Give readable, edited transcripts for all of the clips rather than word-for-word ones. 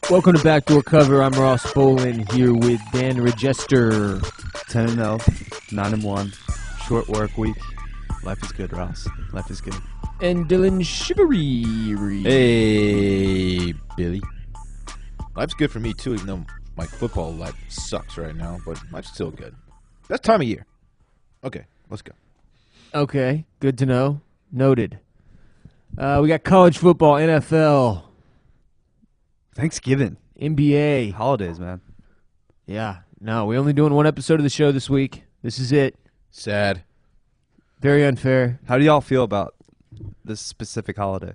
Welcome to Backdoor Cover. I'm Ross Bolin here with Dan Regester. 10-0, 9-1, short work week. Life is good, Ross. Life is good. And Dylan Shivery. Hey, Billy. Life's good for me, too, even though my football life sucks right now, but life's still good. Best time of year. Okay, let's go. Okay, good to know. Noted. We got college football, NFL, Thanksgiving. NBA. Holidays, man. Yeah, no, we're only doing one episode of the show this week. This is it. Sad. Very unfair. How do y'all feel about this specific holiday?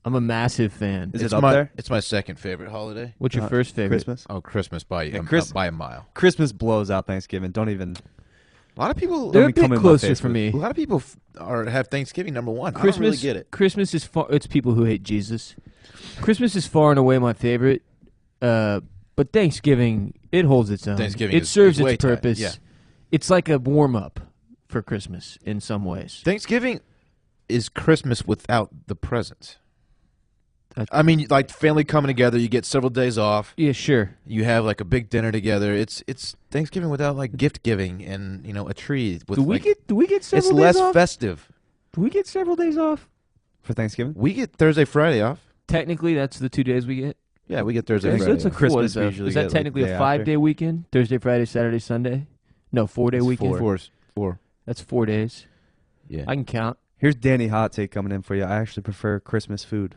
I'm a massive fan. Is it up there? It's my second favorite holiday. What's your first favorite? Christmas? Oh, Christmas by a mile. Christmas blows out Thanksgiving. Don't even... A lot of people... They're a Let me come bit in my closer face for with- me. A lot of people have Thanksgiving number one. Christmas, I don't really get it. Christmas is it's people who hate Jesus. Christmas is far and away my favorite, but Thanksgiving, it holds its own. Thanksgiving it serves is way its tight, purpose. yeah. It's like a warm up for Christmas in some ways. Thanksgiving is Christmas without the presents. I mean, like family coming together, you get several days off. Yeah, sure. You have like a big dinner together. It's Thanksgiving without like gift giving and a tree. With, Do we get several It's days less off? festive. Do we get several days off? For Thanksgiving? We get Thursday, Friday off. Technically, that's the 2 days we get. Yeah, we get Thursday, Okay, So Friday. it's a off. Christmas what is that? we usually Is that get, like, technically the day a after. 5-day weekend? Thursday, Friday, Saturday, Sunday? No, 4-day It's weekend. Four. That's 4 days. Yeah. I can count. Here's Danny Hot Take coming in for you. I actually prefer Christmas food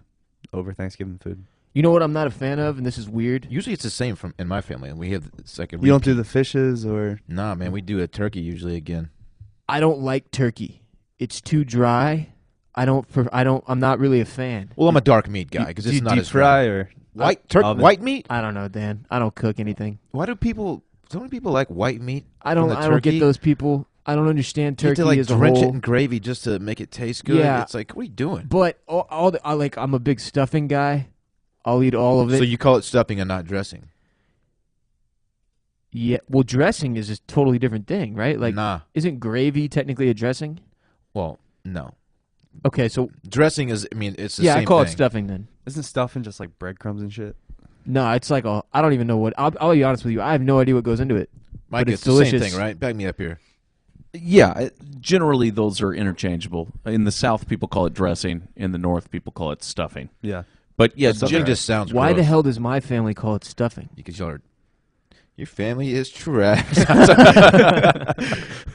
over Thanksgiving food. You know what I'm not a fan of, and this is weird? Usually it's the same in my family, and we have it's like a You don't do repeat. the fishes or... Nah, man, we do a turkey usually again. I don't like turkey. It's too dry. I'm not really a fan. Well, I'm a dark meat guy because do it's you not deep as fry or... Oven. white meat. I don't know, Dan. I don't cook anything. Why do so many people like white meat? I don't turkey? get those people. I don't understand You have turkey to like as a drench whole. it in gravy just to make it taste good. Yeah. It's like, what are you doing? But I'm a big stuffing guy. I'll eat all of it. So you call it stuffing and not dressing? Yeah. Well, dressing is a totally different thing, right? Like, Nah. isn't gravy technically a dressing? Well, no. Okay, so Dressing is. I mean, it's the yeah, same I call it thing. stuffing then. Isn't stuffing just like breadcrumbs and shit? No, it's like I don't even know what. I'll be honest with you. I have no idea what goes into it. Mike, but it's it's the same delicious. thing, right? Back me up here. Yeah, generally those are interchangeable. In the South, people call it dressing. In the North, people call it stuffing. Yeah. But yeah, Stuffing just sounds. Why the gross. hell does my family call it stuffing? Because y'all are. Your family is trash.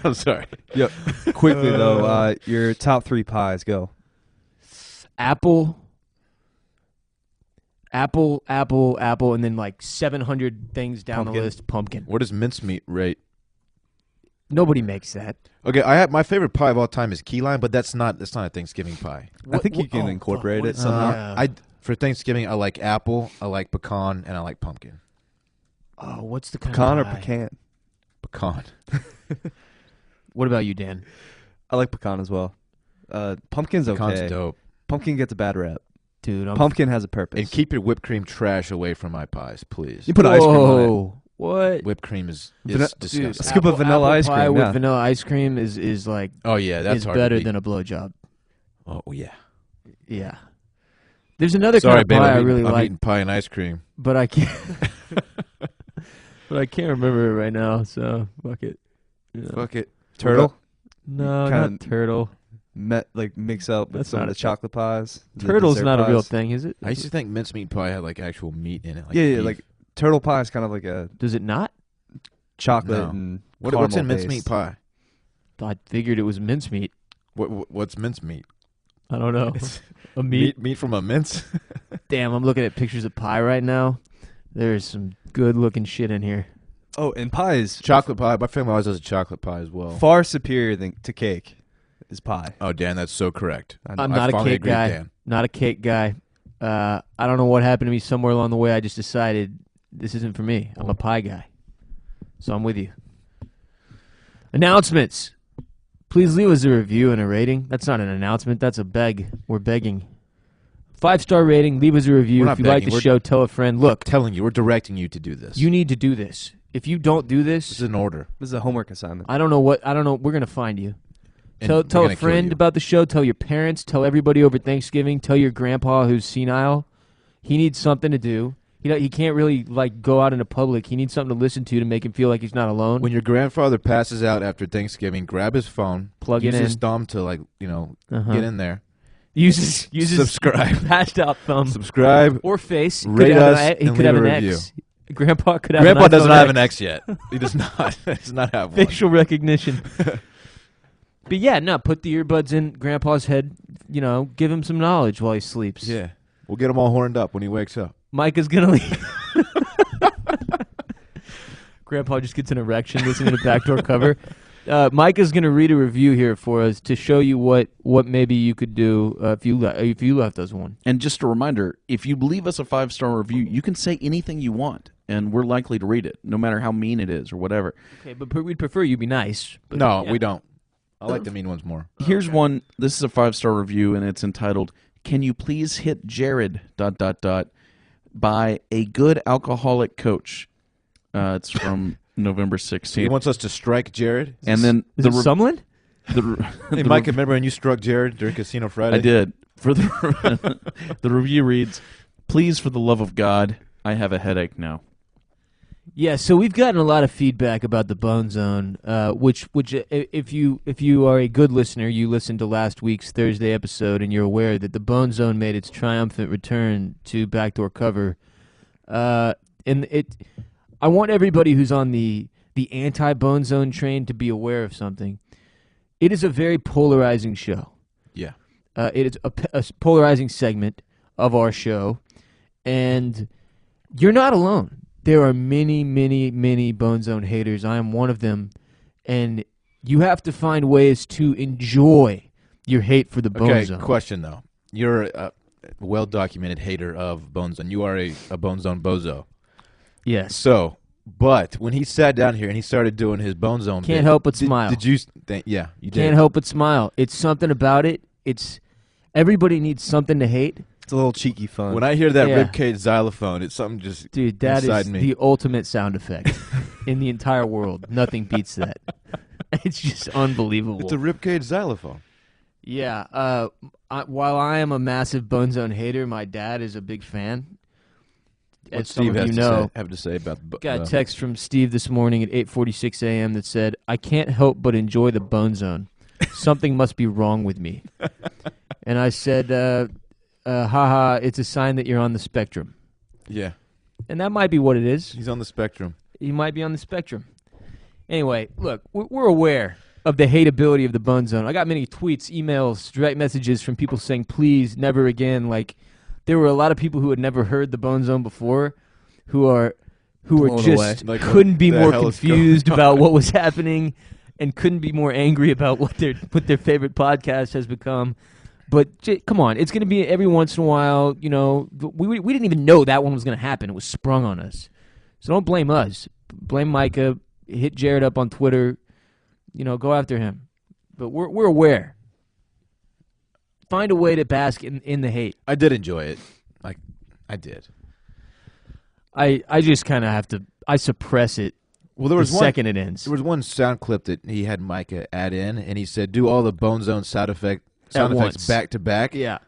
I'm sorry. Yep. Quickly, though, your top 3 pies, go. Apple, and then like 700 things down Pumpkin. the list. Pumpkin. What does mincemeat rate? Nobody makes that. Okay, my favorite pie of all time is key lime, but that's not a Thanksgiving pie. I think you can incorporate it somehow. For Thanksgiving, I like apple, I like pecan, and I like pumpkin. Oh, what's the kind Pecan or of pie? pecan? Pecan. What about you, Dan? I like pecan as well. Pumpkin's okay. Pecan's dope. Pumpkin gets a bad rap. Dude, Pumpkin has a purpose. And keep your whipped cream trash away from my pies, please. You put ice cream on it. Whoa, what? Whipped cream is Dude, disgusting. a scoop of vanilla apple ice pie cream, with yeah. vanilla ice cream is like Oh yeah, that's is hard better to beat. than a blowjob. Oh yeah. Yeah. There's another Sorry, kind of babe, pie I I'm really like, eating pie and ice cream. but I can't. But I can't remember it right now. So fuck it. Yeah. Fuck it. Turtle? No, Kinda- not turtle. Mix up with That's some not of the a- chocolate pies. the Turtle's dessert not a real pies. thing, is it? I used to think mincemeat pie had like actual meat in it. Like Yeah, beef. like turtle pie is kind of like a Does it not? chocolate No. and what's in caramel mincemeat based. pie? I figured it was mincemeat. What's mincemeat? I don't know. A meat. Meat from a mince. Damn, I'm looking at pictures of pie right now. There's some good looking shit in here. Oh, and pies. Chocolate pie. My family always does a chocolate pie as well. Far superior to cake is pie. Oh, Dan, that's so correct. I'm not a finally cake agree with guy. Dan. Not a cake guy. I don't know what happened to me somewhere along the way. I just decided this isn't for me. I'm a pie guy. So I'm with you. Announcements. Please leave us a review and a rating. That's not an announcement. That's a beg. We're begging. 5-star rating. Leave us a review. We're If not you like begging. the We're show, tell a friend. Look, Telling you, we're directing you to do this. you need to do this. If you don't do This this, is an order. This is a homework assignment. I don't know. We're gonna find you. And Tell we're a gonna kill friend you. about the show. Tell your parents. Tell everybody over Thanksgiving. Tell your grandpa who's senile. He needs something to do. He can't really like go out into public. He needs something to listen to make him feel like he's not alone. When your grandfather passes out after Thanksgiving, grab his phone, Plug use it in. his thumb to get in there. Uses Subscribe. passed out thumb Subscribe. or face. Rate us He and could have leave an a review. X. Grandpa could have. Grandpa an doesn't iPhone have an X yet. He does not. Does not have one. Facial recognition. But yeah, no. Put the earbuds in Grandpa's head. Give him some knowledge while he sleeps. Yeah. We'll get him all horned up when he wakes up. Micah's gonna leave. Grandpa just gets an erection listening to Backdoor Cover. Micah's gonna read a review here for us to show you what maybe you could do if you left us one. And just a reminder, if you leave us a 5-star review, you can say anything you want, and we're likely to read it, no matter how mean it is or whatever. Okay, but we'd prefer you be nice. But No, yeah. we don't. I like the mean ones more. Here's one. This is a 5-star review, and it's entitled, "Can you please hit Jared ... by a good alcoholic coach?" It's from November 16th. He wants us to strike Jared. And then Is it Sumlin? Hey, Mike, remember when you struck Jared during Casino Friday? I did. For the the review reads, "Please, for the love of God, I have a headache now." Yeah, so we've gotten a lot of feedback about the Bone Zone, which if you are a good listener, you listened to last week's Thursday episode, and you're aware that the Bone Zone made its triumphant return to Backdoor Cover, I want everybody who's on the anti-Bone Zone train to be aware of something. It is a very polarizing show. Yeah. It is a polarizing segment of our show, and you're not alone. There are many, many, many Bone Zone haters. I am one of them, and you have to find ways to enjoy your hate for the Bone Zone. Okay, question though. You're a well-documented hater of Bone Zone. You are a Bone Zone bozo. Yes. So, but when he sat down here and he started doing his Bone Zone, Can't help but smile. Did you? Yeah, you did. Can't help but smile. It's something about it. It's everybody needs something to hate. It's a little cheeky fun. When I hear that Yeah. ribcage xylophone, it's something just Dude, that inside is me. the ultimate sound effect in the entire world. Nothing beats that. It's just unbelievable. It's a ribcage xylophone. Yeah. While I am a massive Bone Zone hater, my dad is a big fan. What As some Steve of has you to know, have to say about the got a text from Steve this morning at 8:46 a.m. that said, "I can't help but enjoy the Bone Zone. Something must be wrong with me." And I said, haha, it's a sign that you're on the spectrum. Yeah, And that might be what it is. he's on the spectrum. You might be on the spectrum. Anyway, look, we're aware of the hateability of the Bone Zone. I got many tweets, emails, direct messages from people saying, please, never again. Like, there were a lot of people who had never heard the Bone Zone before who were Blown just away. Like, couldn't be what the more hell is confused going about on? what was happening and couldn't be more angry about what their favorite podcast has become. But come on, it's going to be every once in a while. We didn't even know that one was going to happen. It was sprung on us. So don't blame us. Blame Micah. Hit Jared up on Twitter. Go after him. But we're aware. Find a way to bask in the hate. I did enjoy it. Like, I did. I just kind of have to. I suppress it. Well, there was the one second it ends. There was one sound clip that he had Micah add in, and he said, "Do all the Bone Zone sound effects once. back to back." Yeah.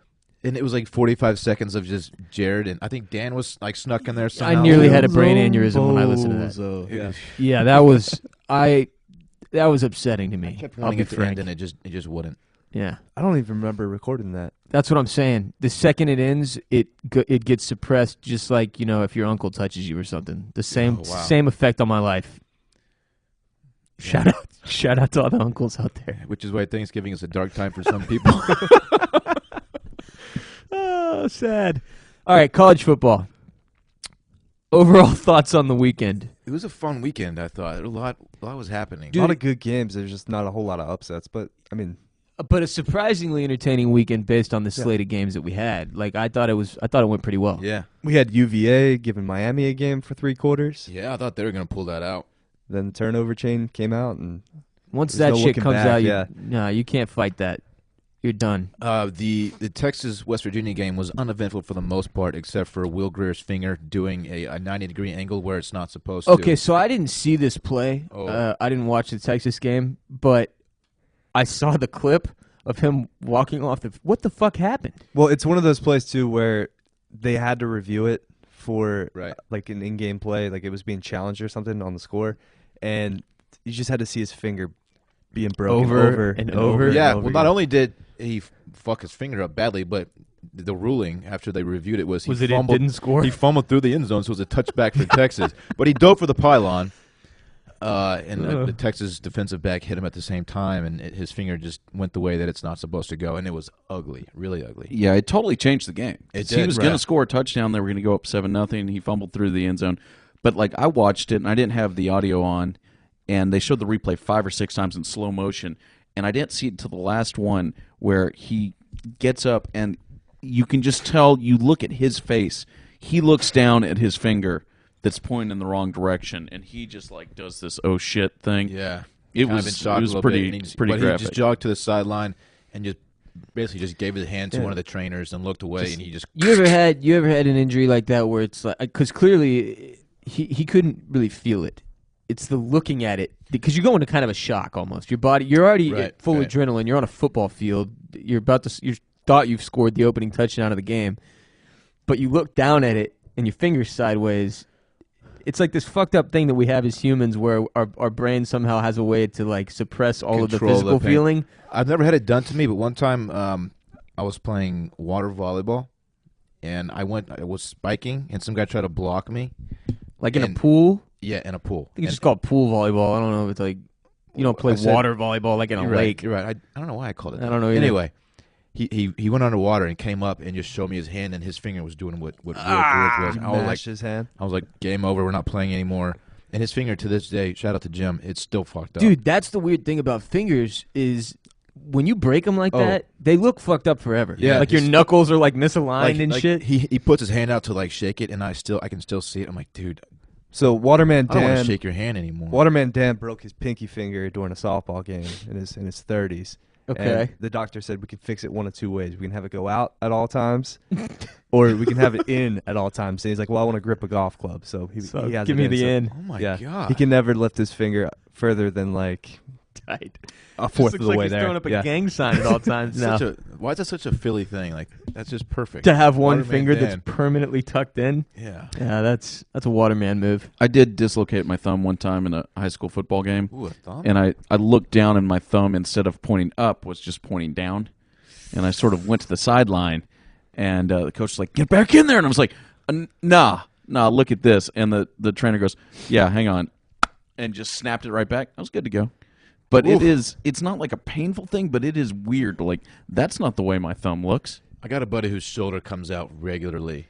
And it was like 45 seconds of just Jared, and I think Dan was like snuck in there somehow. I nearly had a brain aneurysm when I listened to that. So, yeah. Yeah, that was that was upsetting to me. I kept I'll wanting be it to frank. end, and it just wouldn't. Yeah. I don't even remember recording that. That's what I'm saying. The second it ends, it gets suppressed, just like if your uncle touches you or something. The same Oh, wow. same effect on my life. Shout out to all the uncles out there. Which is why Thanksgiving is a dark time for some people. Oh, sad. All right, college football. Overall thoughts on the weekend. It was a fun weekend, I thought. A lot was happening. A lot of good games. There's just not a whole lot of upsets. But, I mean, But a surprisingly entertaining weekend based on the slate of games that we had. Like I thought it went pretty well. Yeah. we had UVA giving Miami a game for 3 quarters. Yeah, I thought they were going to pull that out. Then turnover chain came out, and Once There's that no shit looking comes back, out, yeah. no, you can't fight that. You're done. The Texas-West Virginia game was uneventful for the most part, except for Will Grier's finger doing a 90-degree angle where it's not supposed to. Okay, so I didn't see this play. Oh. I didn't watch the Texas game, but I saw the clip of him walking off the. What the fuck happened? well, it's one of those plays too where they had to review it for Right. like an in-game play, like it was being challenged or something on the score, and you just had to see his finger being broken Over and over. Yeah, and over well, not again. only did he fuck his finger up badly, but the ruling after they reviewed it was he it fumbled, didn't score? He fumbled through the end zone, so it was a touchback for Texas. But he dove for the pylon, and the Texas defensive back hit him at the same time, and his finger just went the way that it's not supposed to go, and it was ugly, really ugly. Yeah, it totally changed the game. It He did, was going to right. score a touchdown. They were going to go up 7-0. He fumbled through the end zone. But, like, I watched it, and I didn't have the audio on, and they showed the replay 5 or 6 times in slow motion, and I didn't see it until the last one where he gets up, and you can just tell, you look at his face, he looks down at his finger that's pointing in the wrong direction, and he just, like, does this oh shit thing. Yeah, It Kind of was, in shock it was a little pretty, bit, and he just, pretty but graphic. He just jogged to the sideline and just basically just gave his hand to one of the trainers and looked away, and he just You ever had an injury like that where it's like, because clearly he couldn't really feel it. It's the looking at it, because you go into kind of a shock almost. Your body, you're already Right, full right. adrenaline. You're on a football field. You thought you've scored the opening touchdown of the game, but you look down at it and your finger's sideways. It's like this fucked up thing that we have as humans, where our brain somehow has a way to like suppress all of the Control the physical pain. feeling. I've never had it done to me, but one time I was playing water volleyball, and I was spiking, and some guy tried to block me. Like in a And- pool. Yeah, in a pool. I think it's And- just called pool volleyball. I don't know if it's like, you don't play I said- water volleyball like in a You're lake. Right, you're right. I don't know why I called it that. I don't know either. Anyway, he went underwater and came up and just showed me his hand, and his finger was doing what Will Grier was. You I was like, mashed his hand. game over. We're not playing anymore. And his finger to this day, shout out to Jim, it's still fucked up. Dude, that's the weird thing about fingers is when you break them like that, they look fucked up forever. Yeah, like your his- knuckles are like misaligned and shit. He puts his hand out to like shake it, and I can still see it. I'm like, dude, So Waterman I don't want to Dan, shake your hand anymore. Waterman Dan broke his pinky finger during a softball game in his 30s. Okay. And the doctor said we can fix it one of two ways. We can have it go out at all times, or we can have it in at all times. And he's like, well, I want to grip a golf club. So he has give it me the so- in. Oh my yeah. god, He can never lift his finger further than like Tight. a fourth Looks of the like way he's there. throwing up a yeah. gang sign at all times now. Why is that such a Philly thing? Like that's just perfect. To have one Waterman finger Dan. that's permanently tucked in. Yeah. Yeah, that's a Waterman move. I did dislocate my thumb one time in a high school football game. Ooh, a thumb. And I looked down, and my thumb, instead of pointing up, was just pointing down. And I sort of went to the sideline, and the coach was like, get back in there. And I was like, nah, look at this. And the trainer goes, yeah, hang on. And just snapped it right back. I was good to go. But it's not like a painful thing, but it is weird. Like, that's not the way my thumb looks. I got a buddy whose shoulder comes out regularly,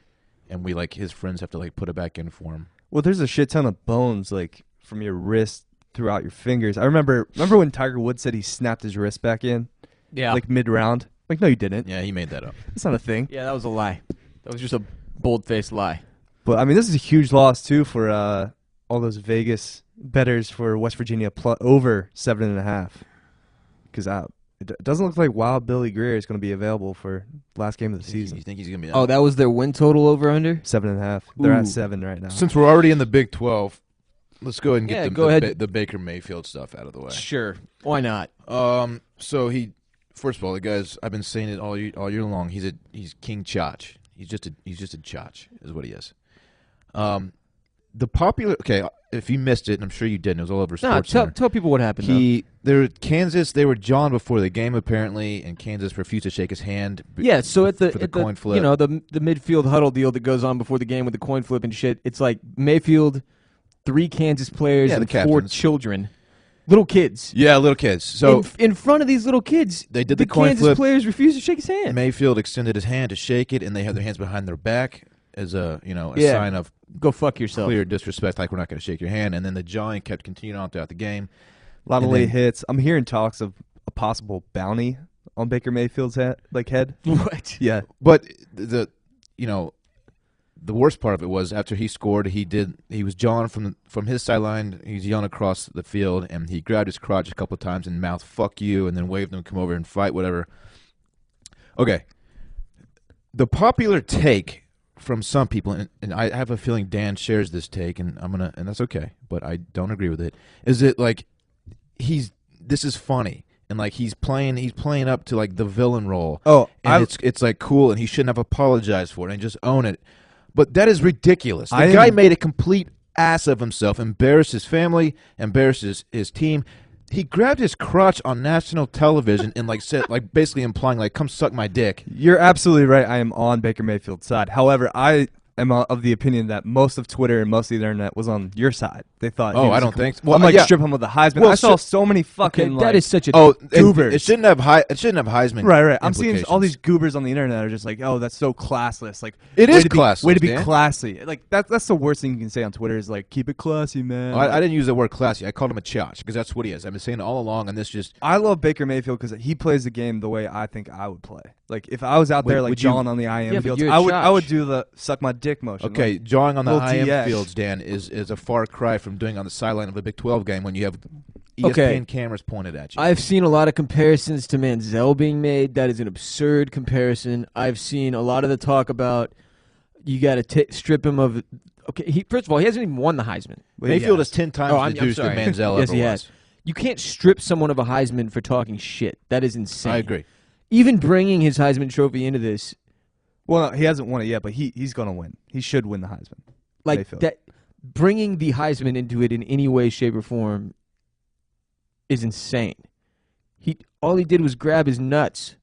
and his friends have to like put it back in for him. Well, there's a shit ton of bones like from your wrist throughout your fingers. I remember when Tiger Woods said he snapped his wrist back in, Yeah. like mid-round. Like, no, you didn't. Yeah, he made that up. That's not a thing. Yeah, that was a lie. That was just a bold-faced lie. But I mean, this is a huge loss too for all those Vegas bettors for West Virginia over 7.5. Because it doesn't look like Wild Billy Grier is going to be available for last game of the season. You think he's gonna be? Oh, that was their win total over under? 7.5. They're Ooh. at 7 right now. Since we're already in the Big 12, let's go ahead and Yeah, get go ahead. the Baker Mayfield stuff out of the way. Sure. Why not? So first of all, the guy's, I've been saying it all year long. He's King Chach. He's just a Chach is what he is. The popular, if you missed it, and I'm sure you didn't, it was all over No, Sports Center. tell people what happened. Kansas, they were jawing before the game apparently, and Kansas refused to shake his hand. Yeah, so at the coin flip, the midfield huddle deal that goes on before the game with the coin flip and shit, it's like Mayfield, 3 Kansas players, Yeah, the and 4 captains. children, little kids. Yeah, little kids. So in front of these little kids, they did the coin Kansas flip. players refused to shake his hand. Mayfield extended his hand to shake it, and they have their hands behind their back as a Yeah. sign of Go fuck yourself. clear disrespect, like we're not going to shake your hand. And then the jawing kept continuing on throughout the game. A lot of And late then- hits. I'm hearing talks of a possible bounty on Baker Mayfield's head. What? Yeah. But the worst part of it was after he scored, he was jawing from his sideline. He's yelling across the field, and he grabbed his crotch a couple of times and mouthed "fuck you," and then waved them to come over and fight, whatever. Okay, the popular take from some people, and I have a feeling Dan shares this take, and and that's okay, but I don't agree with it. Is it like this is funny? And like he's playing up to like the villain role. Oh, and it's like cool, and he shouldn't have apologized for it and just own it. But that is ridiculous. The guy made a complete ass of himself, embarrassed his family, embarrassed his team. He grabbed his crotch on national television and said, basically implying come suck my dick. You're absolutely right. I am on Baker Mayfield's side. However, I am of the opinion that most of Twitter and most of the internet was on your side. They thought, oh, I don't think so. Well, I'm strip him of the Heisman. Well, I saw so many fucking that is such a goobers. It shouldn't have Heisman. Right. I'm seeing all these goobers on the internet are just oh, that's so classless. It is classless. Way to be classy. That's the worst thing you can say on Twitter is keep it classy, man. Oh, I didn't use the word classy. I called him a chotch because that's what he is. I've been saying it all along, and this just. I love Baker Mayfield because he plays the game the way I think I would play. If I was out there jawing on the IM fields, I would do the suck my dick motion. Okay, jawing on the IM TS. fields, Dan, is a far cry from doing on the sideline of a Big 12 game when you have ESPN cameras pointed at you. I've seen a lot of comparisons to Manziel being made. That is an absurd comparison. I've seen a lot of the talk about you got to strip him of. Okay, first of all, he hasn't even won the Heisman. Mayfield is 10 times the douche that Manziel yes, ever he was. has. You can't strip someone of a Heisman for talking shit. That is insane. I agree. Even bringing his Heisman Trophy into this. Well, no, he hasn't won it yet, but he's going to win. He should win the Heisman. Mayfield. That. Bringing the Heisman into it in any way, shape, or form is insane. All he did was grab his nuts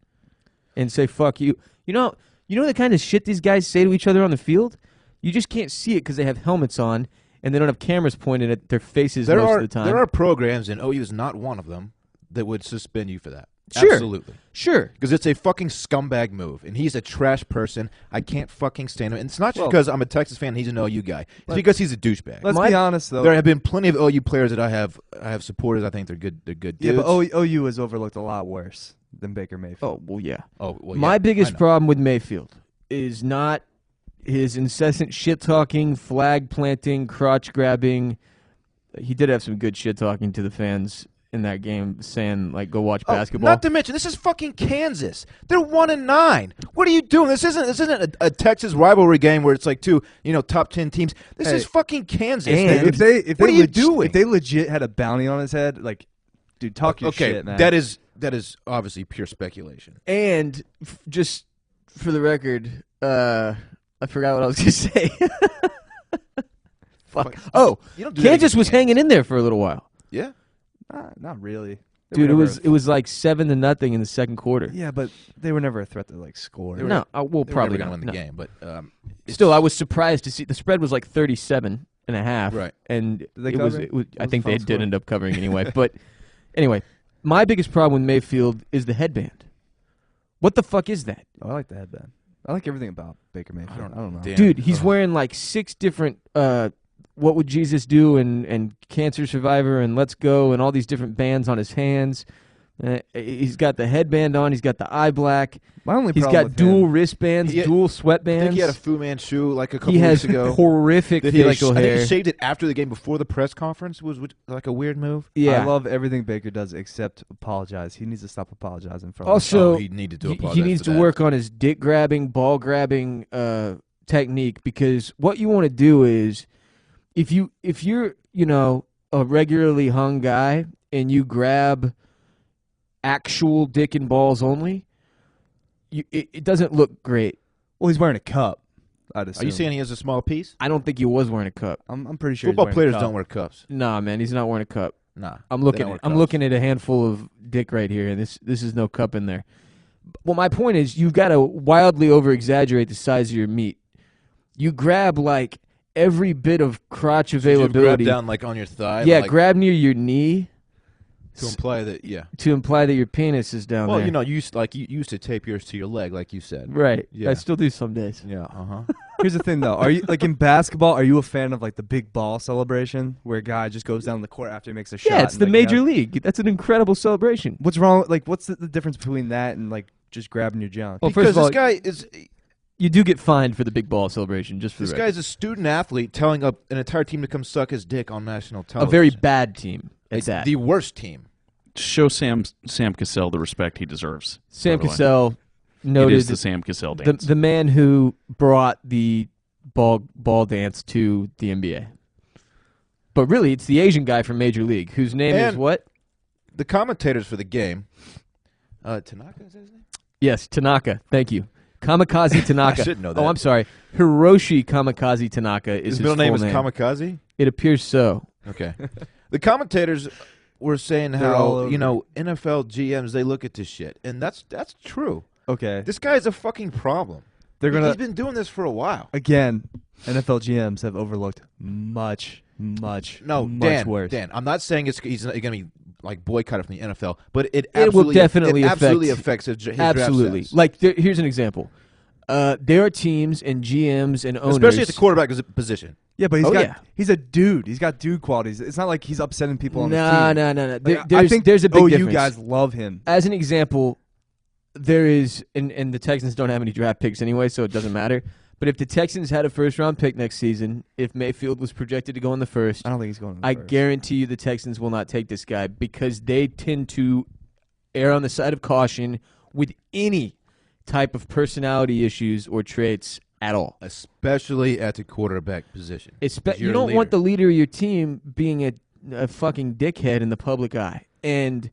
and say "fuck you." You know the kind of shit these guys say to each other on the field. You just can't see it because they have helmets on and they don't have cameras pointed at their faces most of the time. There are programs, and OU is not one of them, that would suspend you for that. Sure. Absolutely. Sure. Because it's a fucking scumbag move, and he's a trash person. I can't fucking stand him. And it's not just because I'm a Texas fan and he's an OU guy. It's because he's a douchebag. Let's be honest, though. There have been plenty of OU players that I have supported. I think they're good dudes. Yeah, but OU is overlooked a lot worse than Baker Mayfield. Oh, well, yeah. Oh, well, yeah. My biggest problem with Mayfield is not his incessant shit-talking, flag-planting, crotch-grabbing. He did have some good shit-talking to the fans in that game, saying go watch basketball. Not to mention, this is fucking Kansas. They're 1-9. What are you doing? This isn't a Texas rivalry game where it's two top 10 teams. This is fucking Kansas. And what are you doing? If they legit had a bounty on his head, dude, talk your shit, man. that is obviously pure speculation. And just for the record, I forgot what I was going to say. Fuck. Oh, Kansas was hanging in there for a little while. Yeah. Not really. Dude, it was 7-0 in the second quarter. Yeah, but they were never a threat to score. No, we'll probably going to not win the game, but still, I was surprised to see the spread was 37.5. Right. And Did they it was I think they did score? end up covering anyway. But anyway, my biggest problem with Mayfield is the headband. What the fuck is that? Oh, I like the headband. I like everything about Baker Mayfield. I don't know. Damn. Dude, he's wearing 6 different What Would Jesus Do and Cancer Survivor and Let's Go and all these different bands on his hands. He's got the headband on. He's got the eye black. My only He's problem got with dual him, wristbands, dual sweatbands. I think he had a Fu Manchu a couple He has weeks ago. horrific That he, facial I think hair. he shaved it after the game before the press conference. Was a weird move. Yeah. I love everything Baker does except apologize. He needs to stop apologizing for Also, he needed to he apologize needs for to that. work on his dick grabbing, ball grabbing technique, because what you want to do is if you're a regularly hung guy and you grab actual dick and balls only, it doesn't look great. Well, he's wearing a cup. I'd assume. Are you saying he has a small piece? I don't think he was wearing a cup. I'm pretty sure Football he's wearing players a cup. don't wear cups. Nah, man, he's not wearing a cup. Nah, I'm they looking don't wear I'm cups. looking at a handful of dick right here, and this is no cup in there. Well, my point is you've got to wildly over-exaggerate the size of your meat. You grab every bit of crotch availability. Grab down on your thigh. Yeah, grab near your knee to imply that. Yeah. to imply that your penis is down Well, there. you used to tape yours to your leg, like you said. Right. Yeah. I still do some days. Yeah. Here's the thing, though. Are you in basketball? Are you a fan of the big ball celebration where a guy just goes down the court after he makes a shot? Yeah, it's and, the major league. That's an incredible celebration. What's wrong? What's the difference between that and just grabbing your junk? Well, Because first of all, this guy is. you do get fined for the big ball celebration, just for This the record. guy's a student athlete telling an entire team to come suck his dick on national A television. very bad team at that. The worst team. Show Sam Cassell the respect he deserves. Sam by the way. Cassell It noted is the Sam Cassell dance. the man who brought the ball dance to the NBA. But really, it's the Asian guy from Major League, whose name is And- what? The commentators for the game, Tanaka, is that his name? Yes, Tanaka. Thank you. Kamikaze Tanaka. I should know that. Oh, I'm sorry. Hiroshi Kamikaze Tanaka is His middle name full is Kamikaze? It appears so. Okay. The commentators were saying They're all how, over you know, NFL GMs, they look at this shit. And that's true. Okay. This guy's a fucking problem. He's been doing this for a while. Again, NFL GMs have overlooked much worse. Dan, I'm not saying he's going to be like boycotted from the NFL, but it will definitely affects his draft absolutely. status. Like, here's an example. There are teams and GMs and owners, Especially at the quarterback position. Yeah, but he's a dude. He's got dude qualities. It's not like he's upsetting people on his team. No. Like, I think there's a big difference. You guys love him. As an example, there is, and the Texans don't have any draft picks anyway, so it doesn't matter. But if the Texans had a first-round pick next season, if Mayfield was projected to go in the first, I don't think he's going in the I first. guarantee you the Texans will not take this guy because they tend to err on the side of caution with any type of personality issues or traits at all. Especially at the quarterback position. You don't want the leader of your team being a fucking dickhead in the public eye. And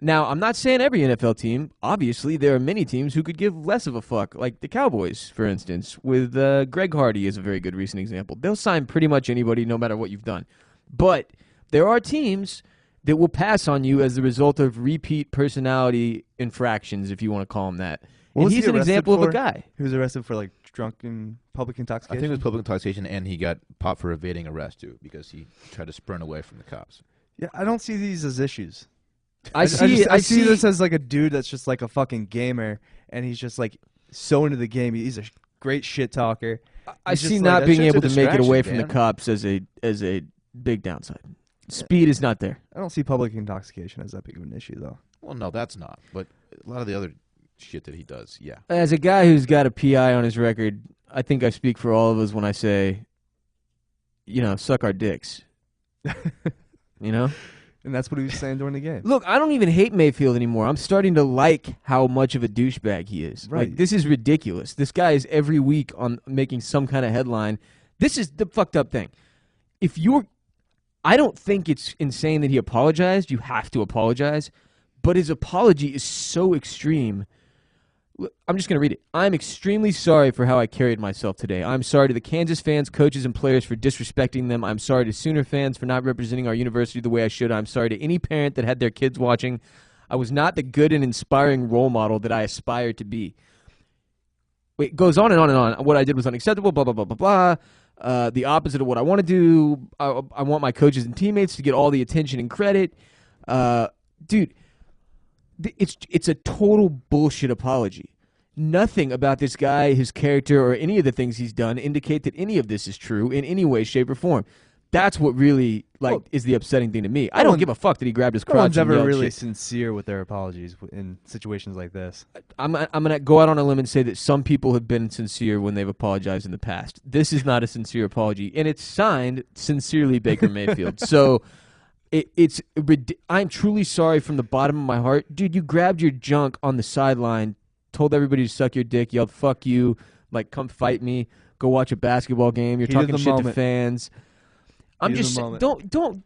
now, I'm not saying every NFL team. Obviously, there are many teams who could give less of a fuck, like the Cowboys, for instance, with Greg Hardy is a very good recent example. They'll sign pretty much anybody no matter what you've done. But there are teams that will pass on you as the result of repeat personality infractions, if you want to call them that. And he's an example of a guy. He was arrested for, like, drunken public intoxication? I think it was public intoxication, and he got popped for evading arrest, too, because he tried to sprint away from the cops. Yeah, I don't see these as issues. I see this as like a dude that's just like a fucking gamer, and he's just like so into the game. He's a great shit talker. I see not being able to make it away from the cops as a big downside. Speed is not there. I don't see public intoxication as that big of an issue, though. Well, no, that's not. But a lot of the other shit that he does, yeah. As a guy who's got a PI on his record, I think I speak for all of us when I say, suck our dicks. And that's what he was saying during the game. Look, I don't even hate Mayfield anymore. I'm starting to like how much of a douchebag he is. Right. Like, this is ridiculous. This guy is every week on making some kind of headline. This is the fucked up thing. I don't think it's insane that he apologized. You have to apologize. But his apology is so extreme. I'm just going to read it. I'm extremely sorry for how I carried myself today. I'm sorry to the Kansas fans, coaches, and players for disrespecting them. I'm sorry to Sooner fans for not representing our university the way I should. I'm sorry to any parent that had their kids watching. I was not the good and inspiring role model that I aspired to be. It goes on and on and on. What I did was unacceptable, blah, blah, blah, blah, blah. The opposite of what I want to do. I want my coaches and teammates to get all the attention and credit. Dude, it's a total bullshit apology. Nothing about this guy, his character, or any of the things he's done indicate that any of this is true in any way, shape, or form. That's what really is the upsetting thing to me. I don't give a fuck that he grabbed his crotch. No one's and ever yelled really shit. sincere with their apologies in situations like this. I'm gonna go out on a limb and say that some people have been sincere when they've apologized in the past. This is not a sincere apology, and it's signed sincerely Baker Mayfield. So I'm truly sorry from the bottom of my heart, dude. You grabbed your junk on the sideline, told everybody to suck your dick, yelled "fuck you," like "come fight me," go watch a basketball game. You're talking shit to fans. I'm just don't.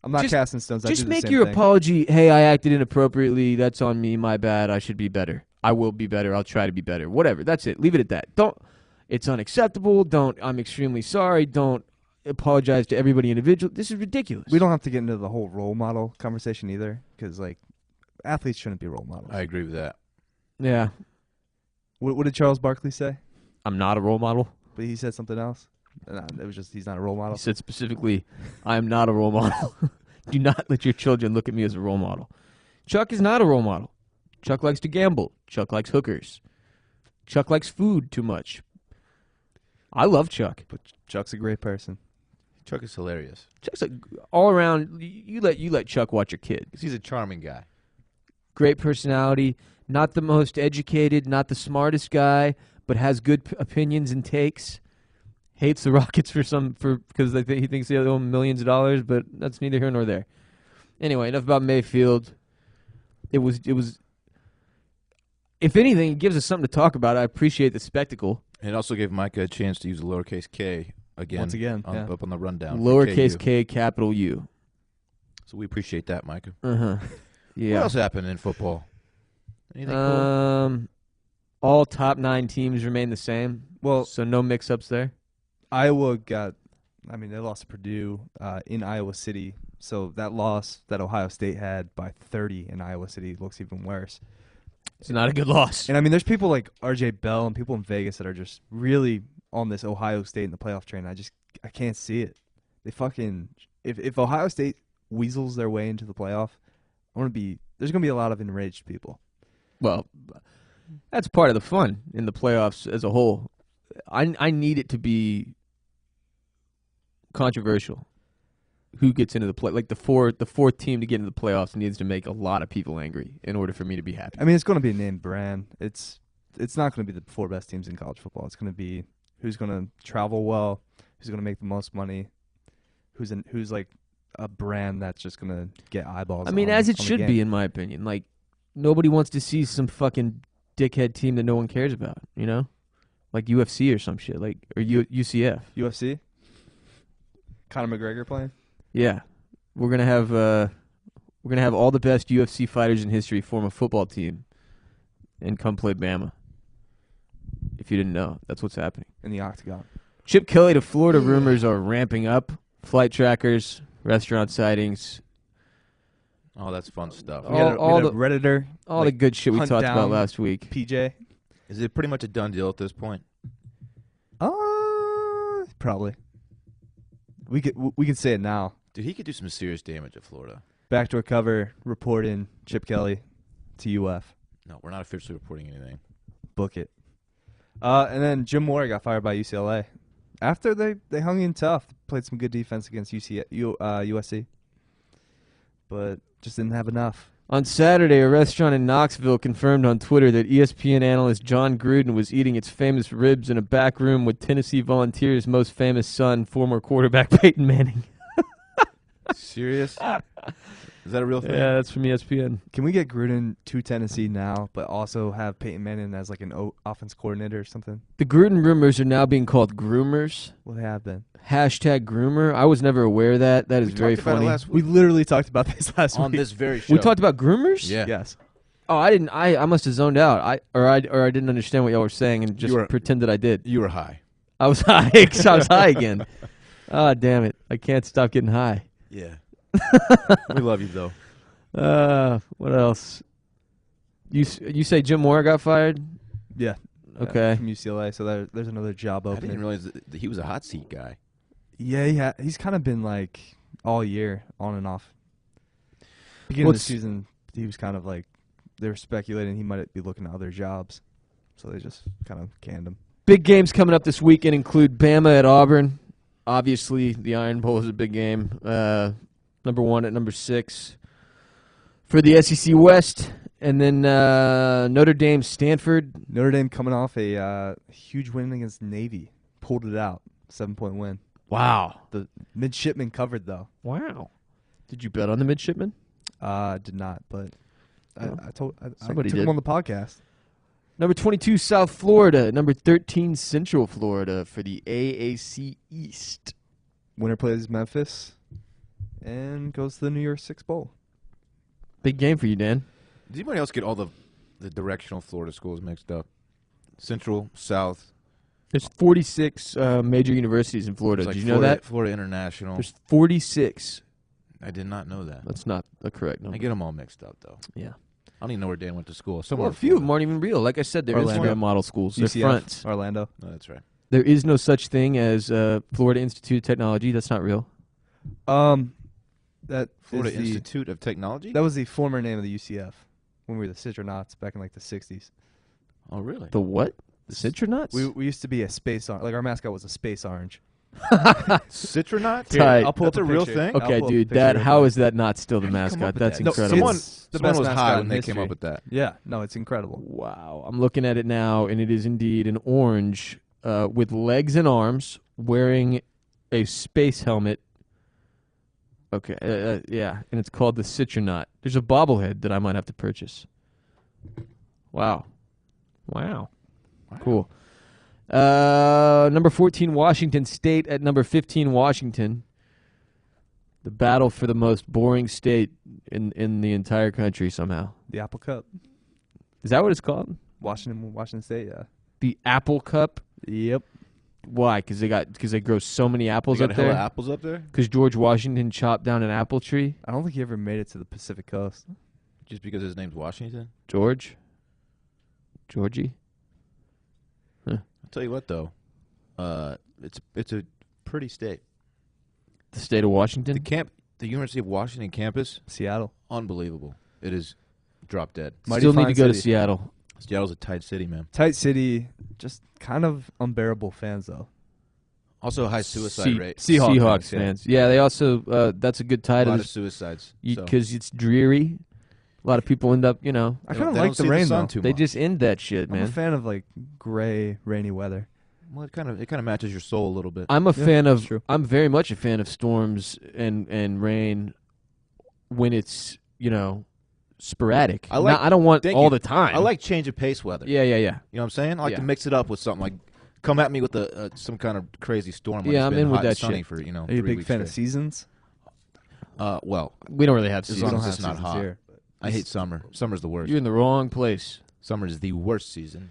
I'm not casting stones. Just make your apology. Hey, I acted inappropriately. That's on me. My bad. I should be better. I will be better. I'll try to be better. Whatever. That's it. Leave it at that. It's unacceptable. I'm extremely sorry. Don't apologize to everybody individually. This is ridiculous. We don't have to get into the whole role model conversation either, because athletes shouldn't be role models. I agree with that. Yeah. What did Charles Barkley say? I'm not a role model. But he said something else. It was just he's not a role model. He said specifically, I am not a role model. Do not let your children look at me as a role model. Chuck is not a role model. Chuck likes to gamble. Chuck likes hookers. Chuck likes food too much. I love Chuck. But Chuck's a great person. Chuck is hilarious. Chuck's all around. You let Chuck watch your kid. Because he's a charming guy. Great personality. Not the most educated, not the smartest guy, but has good opinions and takes. Hates the Rockets because he thinks they owe him millions of dollars, but that's neither here nor there. Anyway, enough about Mayfield. It was. If anything, it gives us something to talk about. I appreciate the spectacle. And it also gave Micah a chance to use the lowercase k again. Once again, up on the rundown. Lowercase k, capital U. So we appreciate that, Micah. Yeah. What else happened in football? Anything cool? All top 9 teams remain the same. Well, So no mix-ups there. Iowa they lost to Purdue in Iowa City. So that loss that Ohio State had by 30 in Iowa City looks even worse. It's not a good loss. And there's people like RJ Bell and people in Vegas that are just really on this Ohio State in the playoff train. I can't see it. They fucking if Ohio State weasels their way into the playoff, there's gonna be a lot of enraged people. Well, that's part of the fun in the playoffs as a whole. I need it to be controversial. Who gets into the play? Like the fourth team to get into the playoffs needs to make a lot of people angry in order for me to be happy. It's going to be a named brand. It's not going to be the 4 best teams in college football. It's going to be who's going to travel well, who's going to make the most money, who's like a brand that's just going to get eyeballs. As it should be, in my opinion. Like nobody wants to see some fucking dickhead team that no one cares about. You know, like UFC or some shit, or UCF. UFC. Conor McGregor playing. Yeah, we're gonna have all the best UFC fighters in history form a football team, and come play Bama. If you didn't know, that's what's happening In the octagon. Chip Kelly to Florida rumors are ramping up. Flight trackers, restaurant sightings, Oh, that's fun stuff. We got all a the Redditor. all the good shit we hunt talked about down last week. PJ. Is it pretty much a done deal at this point? Probably. We could say it now. Dude, he could do some serious damage at Florida. Backdoor cover reporting Chip Kelly to UF. No, we're not officially reporting anything. Book it. And then Jim Mora got fired by UCLA after they hung in tough, played some good defense against USC, but just didn't have enough. On Saturday, a restaurant in Knoxville confirmed on Twitter that ESPN analyst John Gruden was eating its famous ribs in a back room with Tennessee Volunteers' most famous son, former quarterback Peyton Manning. Serious? Is that a real thing? Yeah, that's from ESPN. Can we get Gruden to Tennessee now, but also have Peyton Manning as like an offense coordinator or something? The Gruden rumors are now being called groomers. Well, they have been. Hashtag groomer. I was never aware of that. That is very talked about it funny. last We literally talked about this last on week. this very show. We talked about groomers? Yeah. Yes. Oh, I didn't. I must have zoned out. I didn't understand what y'all were saying and just pretended I did. You were high. I was high. 'Cause I was high again. Oh, damn it! I can't stop getting high. Yeah. We love you, though. What else? You say Jim Mora got fired? Yeah. Okay. From UCLA, so there's another job I opening. didn't realize that he was a hot seat guy. Yeah, he's kind of been like all year, on and off. Beginning of the season, he was kind of like they were speculating he might be looking at other jobs, so they just kind of canned him. Big games coming up this weekend include Bama at Auburn. Obviously, the Iron Bowl is a big game. Number 1 at number 6 for the SEC West, and then Notre Dame, Stanford. Notre Dame coming off a huge win against Navy, pulled it out, 7-point win. Wow. The midshipmen covered though. Wow. Did you bet on the midshipmen? Did not, but I took Somebody him did. on the podcast. Number 22, South Florida. Number 13, Central Florida for the AAC East. Winner plays Memphis and goes to the New Year's Six Bowl. Big game for you, Dan. Did anybody else get all the directional Florida schools mixed up? Central, South. There's 46 major universities in Florida. Like Did you know that? Florida International. There's 46. I did not know that. That's not the correct number. I get them all mixed up, though. Yeah. I don't even know where Dan went to school. Well, Somewhere a few of them aren't even real. Like I said, they're Orlando. Instagram model schools. They're UCF, fronts. Orlando. No, that's right. There is no such thing as Florida Institute of Technology. That's not real. That Florida is the- Institute of Technology? That was the former name of the UCF when we were the Citronauts back in like the 60s. Oh, really? The what? The Citronauts? We used to be a space orange. Like our mascot was a space orange. Citronaut? Tight. I'll pull That's up a real picture. thing? I'll Okay, pull up a dude. picture That real how quick. is that not still the How did you come mascot? up with That's that? No, incredible. Someone It's the was best high mascot when in they history. came up with that. Yeah, no, it's incredible. Wow. I'm looking at it now, and it is indeed an orange with legs and arms, wearing a space helmet. Okay, yeah, and it's called the Citronaut. There's a bobblehead that I might have to purchase. Wow. Cool. Number 14, Washington State at number 15, Washington. The battle for the most boring state in the entire country somehow. The Apple Cup. Is that what it's called? Washington State, yeah. The Apple Cup. Yep. Why? Because they grow so many apples They got up hella there. apples up there? Because George Washington chopped down an apple tree. I don't think he ever made it to the Pacific Coast. Just because his name's Washington? Georgie. I'll tell you what, though. It's a pretty state. The state of Washington. The University of Washington campus, Seattle. unbelievable. It is drop dead. Mighty Still need fine to go to city. Seattle. Seattle's a tight city, man. Tight city, just kind of unbearable fans, though. Also, high suicide rate. Seahawks fans, yeah. fans. Yeah, they also. That's a good A title lot of suicides. because it's dreary. A lot of people end up, I kind of they like don't the see rain, sun though. too they much. just end that shit, I'm a man. fan of, like, gray, rainy weather. Well, it kind of matches your soul a little bit. I'm a fan that's of. true. I'm very much a fan of storms and rain when it's sporadic. I like- I don't want thank all you. the time. I like change of pace weather. Yeah. You know what I'm saying? I like to Yeah. mix it up with something. Like, come at me with some kind of crazy storm. When Yeah, it's I'm been in with hot and that sunny shit. For Are you a 3 big weeks fan of straight. seasons? Well, We don't really have as long seasons. as it's not hot. Here. I hate summer. Summer's the worst. You're in the wrong place. Summer is the worst season,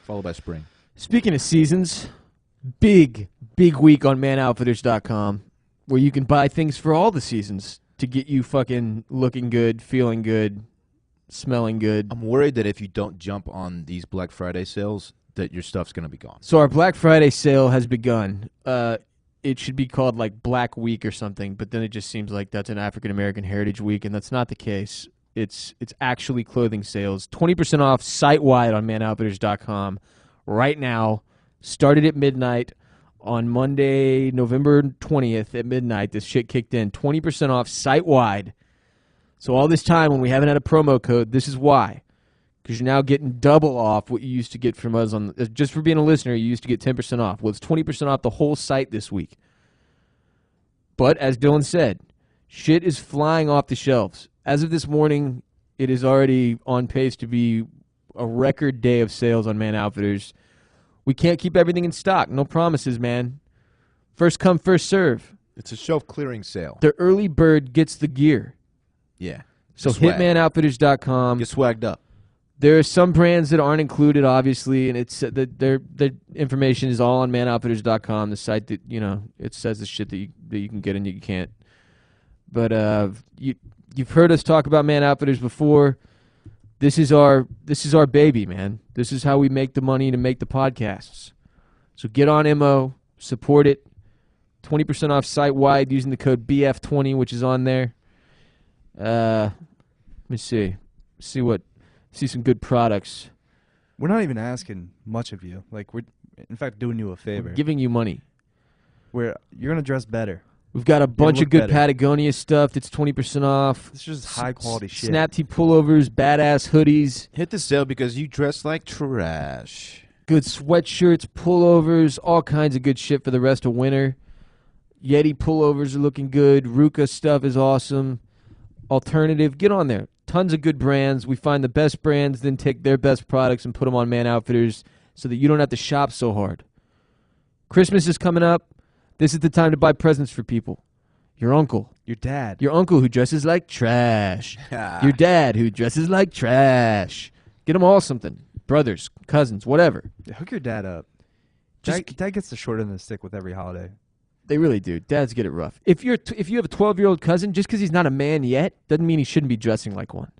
followed by spring. Speaking of seasons, big week on ManOutfitters.com where you can buy things for all the seasons to get you fucking looking good, feeling good, smelling good. I'm worried that if you don't jump on these Black Friday sales, that your stuff's going to be gone. So our Black Friday sale has begun. It should be called like Black Week or something, but then it just seems like that's an African American Heritage Week, and that's not the case. It's actually clothing sales. 20% off site-wide on ManOutfitters.com right now. Started at midnight on Monday, November 20th at midnight. This shit kicked in. 20% off site-wide. So all this time when we haven't had a promo code, this is why. Because you're now getting double off what you used to get from us on just for being a listener. You used to get 10% off. Well, it's 20% off the whole site this week. But as Dylan said, shit is flying off the shelves. As of this morning, it is already on pace to be a record day of sales on Man Outfitters. We can't keep everything in stock. No promises, man. First come, first serve. It's a shelf clearing sale. The early bird gets the gear. Yeah. So Swag. hitmanoutfitters.com. Get swagged up. There are some brands that aren't included, obviously, and it's their information is all on manoutfitters.com, the site that it says the shit that you can get and you can't. But you've heard us talk about Man Outfitters before. This is our baby, man. This is how we make the money to make the podcasts. So get on MO, support it. 20% off site wide using the code BF20, which is on there. Let me see some good products. We're not even asking much of you. Like, we're, in fact, doing you a favor. We're giving you money. You're going to dress better. We've got a bunch look of good better. Patagonia stuff that's 20% off. It's just high-quality shit. Snap tee pullovers, badass hoodies, Hit the sale because you dress like trash. good sweatshirts, pullovers, all kinds of good shit for the rest of winter. Yeti pullovers are looking good. Ruka stuff is awesome. Alternative, get on there. Tons of good brands. We find the best brands, then take their best products and put them on Man Outfitters so that you don't have to shop so hard. Christmas is coming up. This is the time to buy presents for people. Your uncle. Your dad. Your uncle who dresses like trash. Your dad who dresses like trash. Get them all something. Brothers, cousins, whatever. Yeah, hook your dad up. Just- Dad gets the short end of the stick with every holiday. They really do. Dads get it rough. If you have a 12-year-old cousin, just because he's not a man yet, doesn't mean he shouldn't be dressing like one.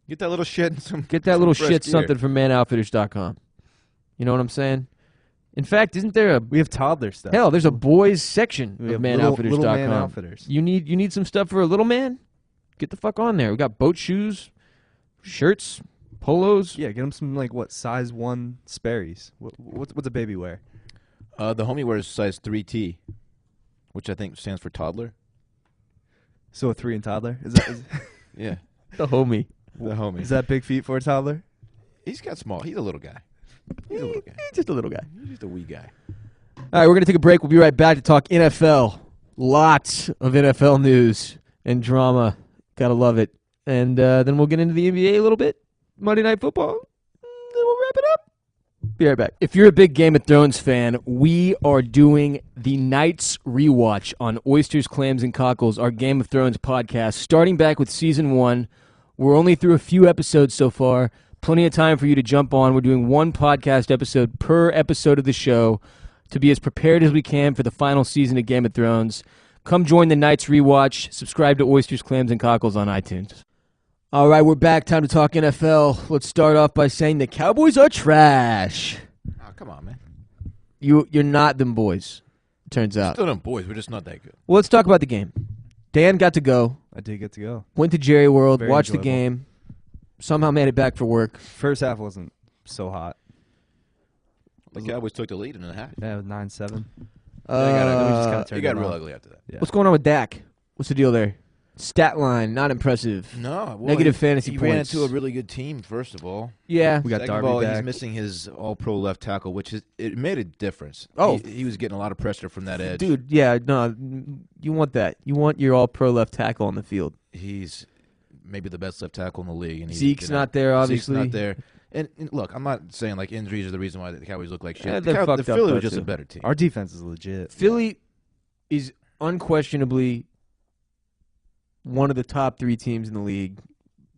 Get that little shit and some. Get that some little fresh shit gear. something from manoutfitters.com. You know what I'm saying? In fact, isn't there a We have toddler stuff. hell? There's a boys section We of have little manoutfitters.com. man outfitters. You need some stuff for a little man? Get the fuck on there. We got boat shoes, shirts, polos. Yeah, get him some, size 1 Sperry's. What's a baby wear? The homie wears size 3T, which I think stands for toddler. So a 3 and toddler? Is Yeah. The homie. The homie. that big feet for a toddler? He's got small. He's a little guy. He's a little guy. Just a little guy. He's just a wee guy. All right, we're going to take a break. We'll be right back to talk NFL. Lots of NFL news and drama. Gotta love it. And then we'll get into the NBA a little bit. Monday Night Football. Then we'll wrap it up. Be right back. If you're a big Game of Thrones fan, we are doing the Knights rewatch on Oysters, Clams, and Cockles, our Game of Thrones podcast, starting back with Season 1. We're only through a few episodes so far, Plenty of time for you to jump on. We're doing one podcast episode per episode of the show to be as prepared as we can for the final season of Game of Thrones. Come join the Knights Rewatch. Subscribe to Oysters, Clams, and Cockles on iTunes. All right, we're back. Time to talk NFL. Let's start off by saying the Cowboys are trash. Oh, come on, man. You're not them boys, turns out. Still them boys. We're just not that good. Well, let's talk about the game. Dan got to go. I did get to go. Went to Jerry World, Very watched the enjoyable. game. Somehow made it back for work. First half wasn't so hot. The Cowboys took the lead in the half. Yeah, it was 9-7. It got real ugly after that. Yeah. What's going on with Dak? What's the deal there? Stat line, not impressive. No, well, Negative fantasy he points. ran into a really good team. First of all, Yeah. We got second of Darby all, back. he's missing his All-Pro left tackle, which it made a difference. Oh. he was getting a lot of pressure from that edge. Dude, yeah, no, you want that. You want your all-pro left tackle on the field. He's maybe the best left tackle in the league. And Zeke's not there, obviously. Zeke's not there. And look, I'm not saying like injuries are the reason why the Cowboys look like shit. Yeah, the they're fucked the up, Philly though, was just too. a better team. Our defense is legit. Philly is unquestionably one of the top 3 teams in the league.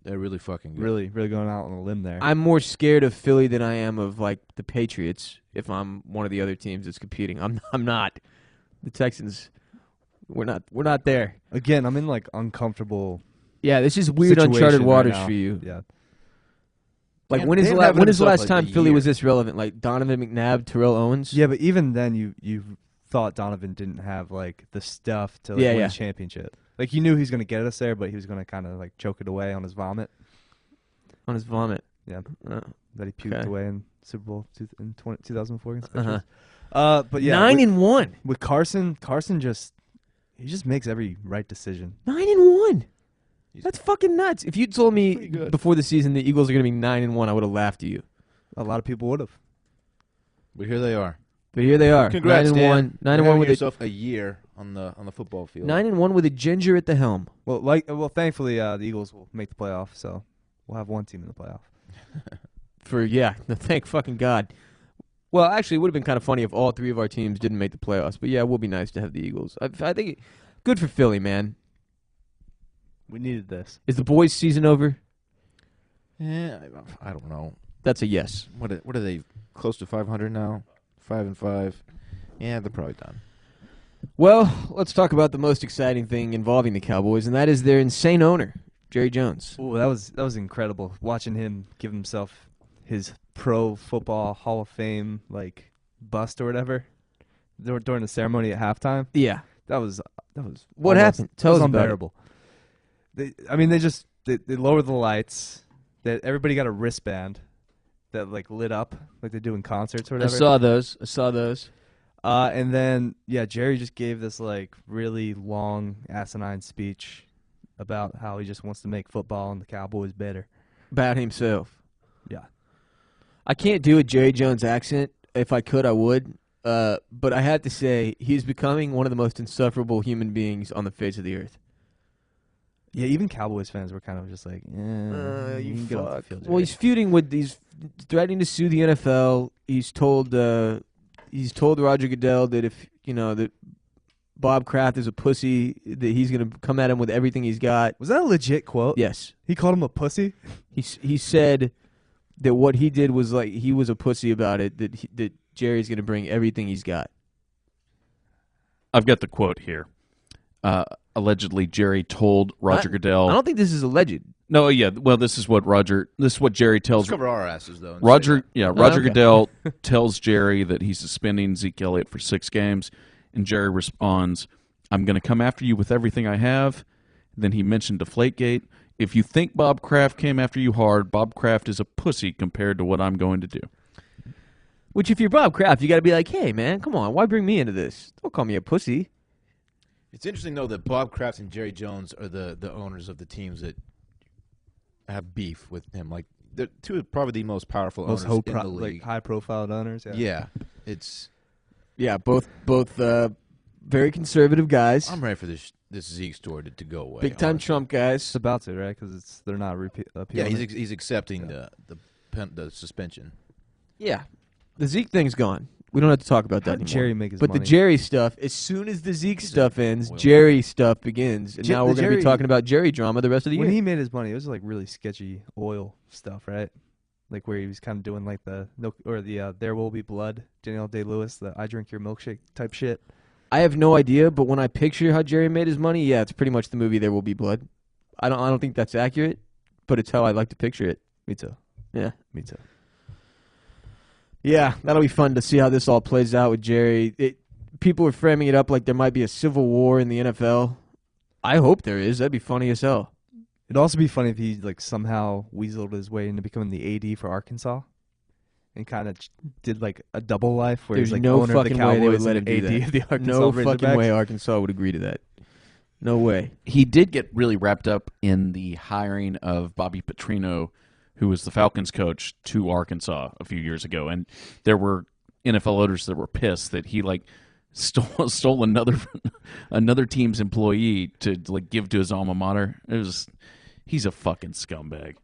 They're really fucking good. Really going out on a limb there. I'm more scared of Philly than I am of like the Patriots if I'm one of the other teams that's competing. I'm not. The Texans, we're not there. Again, I'm in like uncomfortable Yeah, this is weird situation uncharted right waters now. for you. Yeah. Like Man, when is they the haven't when is the themselves, last like, time a Philly year. was this relevant? Like Donovan McNabb, Terrell Owens? Yeah, but even then you thought Donovan didn't have like the stuff to like, win Yeah. a championship. Like you knew he was going to get us there, but he was going to kind of like choke it away on his vomit. On his vomit. Yeah. Oh. That he puked Okay. away in Super Bowl in 2004 against the Uh-huh. Patriots. But yeah, 9-1. with Carson just makes every right decision. 9-1. He's- That's fucking nuts. If you told me Pretty good. before the season the Eagles are going to be 9-1, I would have laughed at you. A lot of people would have. But here they are. But here they are. Congrats, 9-1. Dan. 9-1 Having with yourself a year on the football field. 9-1 with a ginger at the helm. Well, thankfully the Eagles will make the playoff, so we'll have one team in the playoff. Thank fucking God. Well, actually, it would have been kind of funny if all 3 of our teams didn't make the playoffs. But yeah, it will be nice to have the Eagles. I think good for Philly, man. We needed this. Is the boys' season over? Yeah, I don't know. That's a yes. What are they? Close to 500 now? 5-5. Yeah, they're probably done. Well, let's talk about the most exciting thing involving the Cowboys, and that is their insane owner, Jerry Jones. Ooh, that was incredible watching him give himself his Pro Football Hall of Fame like bust or whatever during the ceremony at halftime. Yeah. That was What happened? Tell us about it. unbearable. They lowered the lights. That everybody got a wristband that like lit up like they do in concerts or I whatever. saw those. And then Jerry just gave this like really long asinine speech about how he just wants to make football and the Cowboys better. About himself. Yeah. I can't do a Jerry Jones accent. If I could, I would. But I have to say, he's becoming one of the most insufferable human beings on the face of the earth. Yeah, even Cowboys fans were kind of just like, you can get off the field, Well, he's feuding with he's threatening to sue the NFL. He's told Roger Goodell that if that Bob Kraft is a pussy, that he's going to come at him with everything he's got. Was that a legit quote? Yes, He called him a pussy? he said that what he did was like he was a pussy about it. That Jerry's going to bring everything he's got. I've got the quote here. Allegedly, Jerry told Roger Goodell. I don't think this is alleged. No, yeah. Well, this is what Jerry tells Let's cover our asses though. and say Roger. that. Yeah, Roger okay. Goodell tells Jerry that he's suspending Zeke Elliott for 6 games, and Jerry responds, "I'm going to come after you with everything I have." Then he mentioned Deflategate. If you think Bob Kraft came after you hard, Bob Kraft is a pussy compared to what I'm going to do. Which, if you're Bob Kraft, you got to be like, hey man, come on, why bring me into this? Don't call me a pussy. It's interesting though that Bob Kraft and Jerry Jones are the owners of the teams that have beef with him. Like they're 2 of probably the most powerful owners in the league. like high-profile owners. Yeah, it's. Yeah, both very conservative guys, I'm ready for this Zeke story to go away. big time honestly. Trump guys. It's about to, right? Because they're not appealing. Yeah, it. he's accepting the suspension. Yeah, the Zeke thing's gone. We don't have to talk about that How did anymore. Jerry make his but money? the Jerry stuff, as soon as the Zeke stuff ends, oil. Jerry stuff begins, and now The we're going to be Jerry- talking about Jerry drama the rest of the when year. he made his money, it was like really sketchy oil stuff, right? like where he was kind of doing like the There Will Be Blood, Daniel Day-Lewis, the I Drink Your Milkshake type shit. I have no idea, but when I picture how Jerry made his money, yeah, it's pretty much the movie There Will Be Blood. I don't think that's accurate, but it's how I like to picture it. Me too. Yeah. Me too. Yeah, that'll be fun to see how this all plays out with Jerry. People are framing it up like there might be a civil war in the NFL. I hope there is. That'd be funny as hell. It'd also be funny if he like somehow weaseled his way into becoming the AD for Arkansas, and kind of did like a double life where There's he's like no owner of the fucking way they would Cowboys let and him do AD that. of the Arkansas No Razorbacks. fucking way Arkansas would agree to that. No way. He did get really wrapped up in the hiring of Bobby Petrino, who was the Falcons coach, to Arkansas a few years ago, and there were NFL owners that were pissed that he like stole another team's employee to like give to his alma mater. He's a fucking scumbag.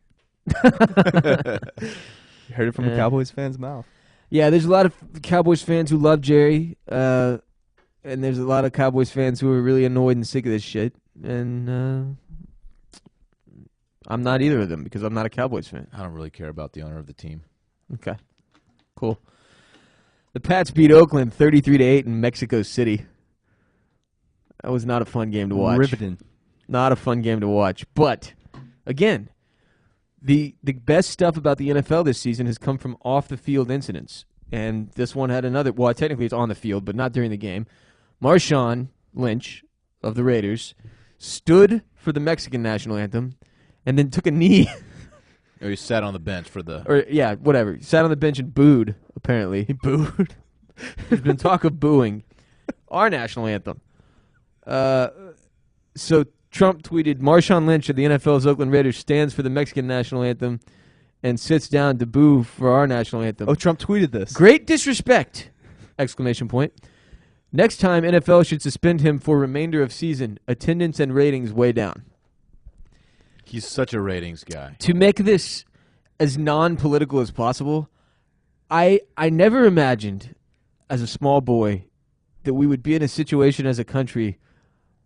You heard it from a Cowboys fan's mouth. Yeah, there's a lot of Cowboys fans who love Jerry, and there's a lot of Cowboys fans who are really annoyed and sick of this shit. And I'm not either of them because I'm not a Cowboys fan. I don't really care about the owner of the team. Okay, cool. The Pats beat Oakland 33-8 in Mexico City. That was not a fun game to watch. Riveting. Not a fun game to watch. But, again, the best stuff about the NFL this season has come from off-the-field incidents. And this one had another. Well, technically it's on the field, but not during the game. Marshawn Lynch of the Raiders stood for the Mexican national anthem and then took a knee. Or he sat on the bench for the... Or, yeah, whatever. He sat on the bench and booed, apparently. He booed. There's been talk of booing our national anthem. So Trump tweeted, Marshawn Lynch of the NFL's Oakland Raiders stands for the Mexican national anthem and sits down to boo for our national anthem. Oh, Trump tweeted this. Great disrespect! Exclamation point. Next time, NFL should suspend him for remainder of season. Attendance and ratings way down. He's such a ratings guy. To make this as non-political as possible, I never imagined as a small boy that we would be in a situation as a country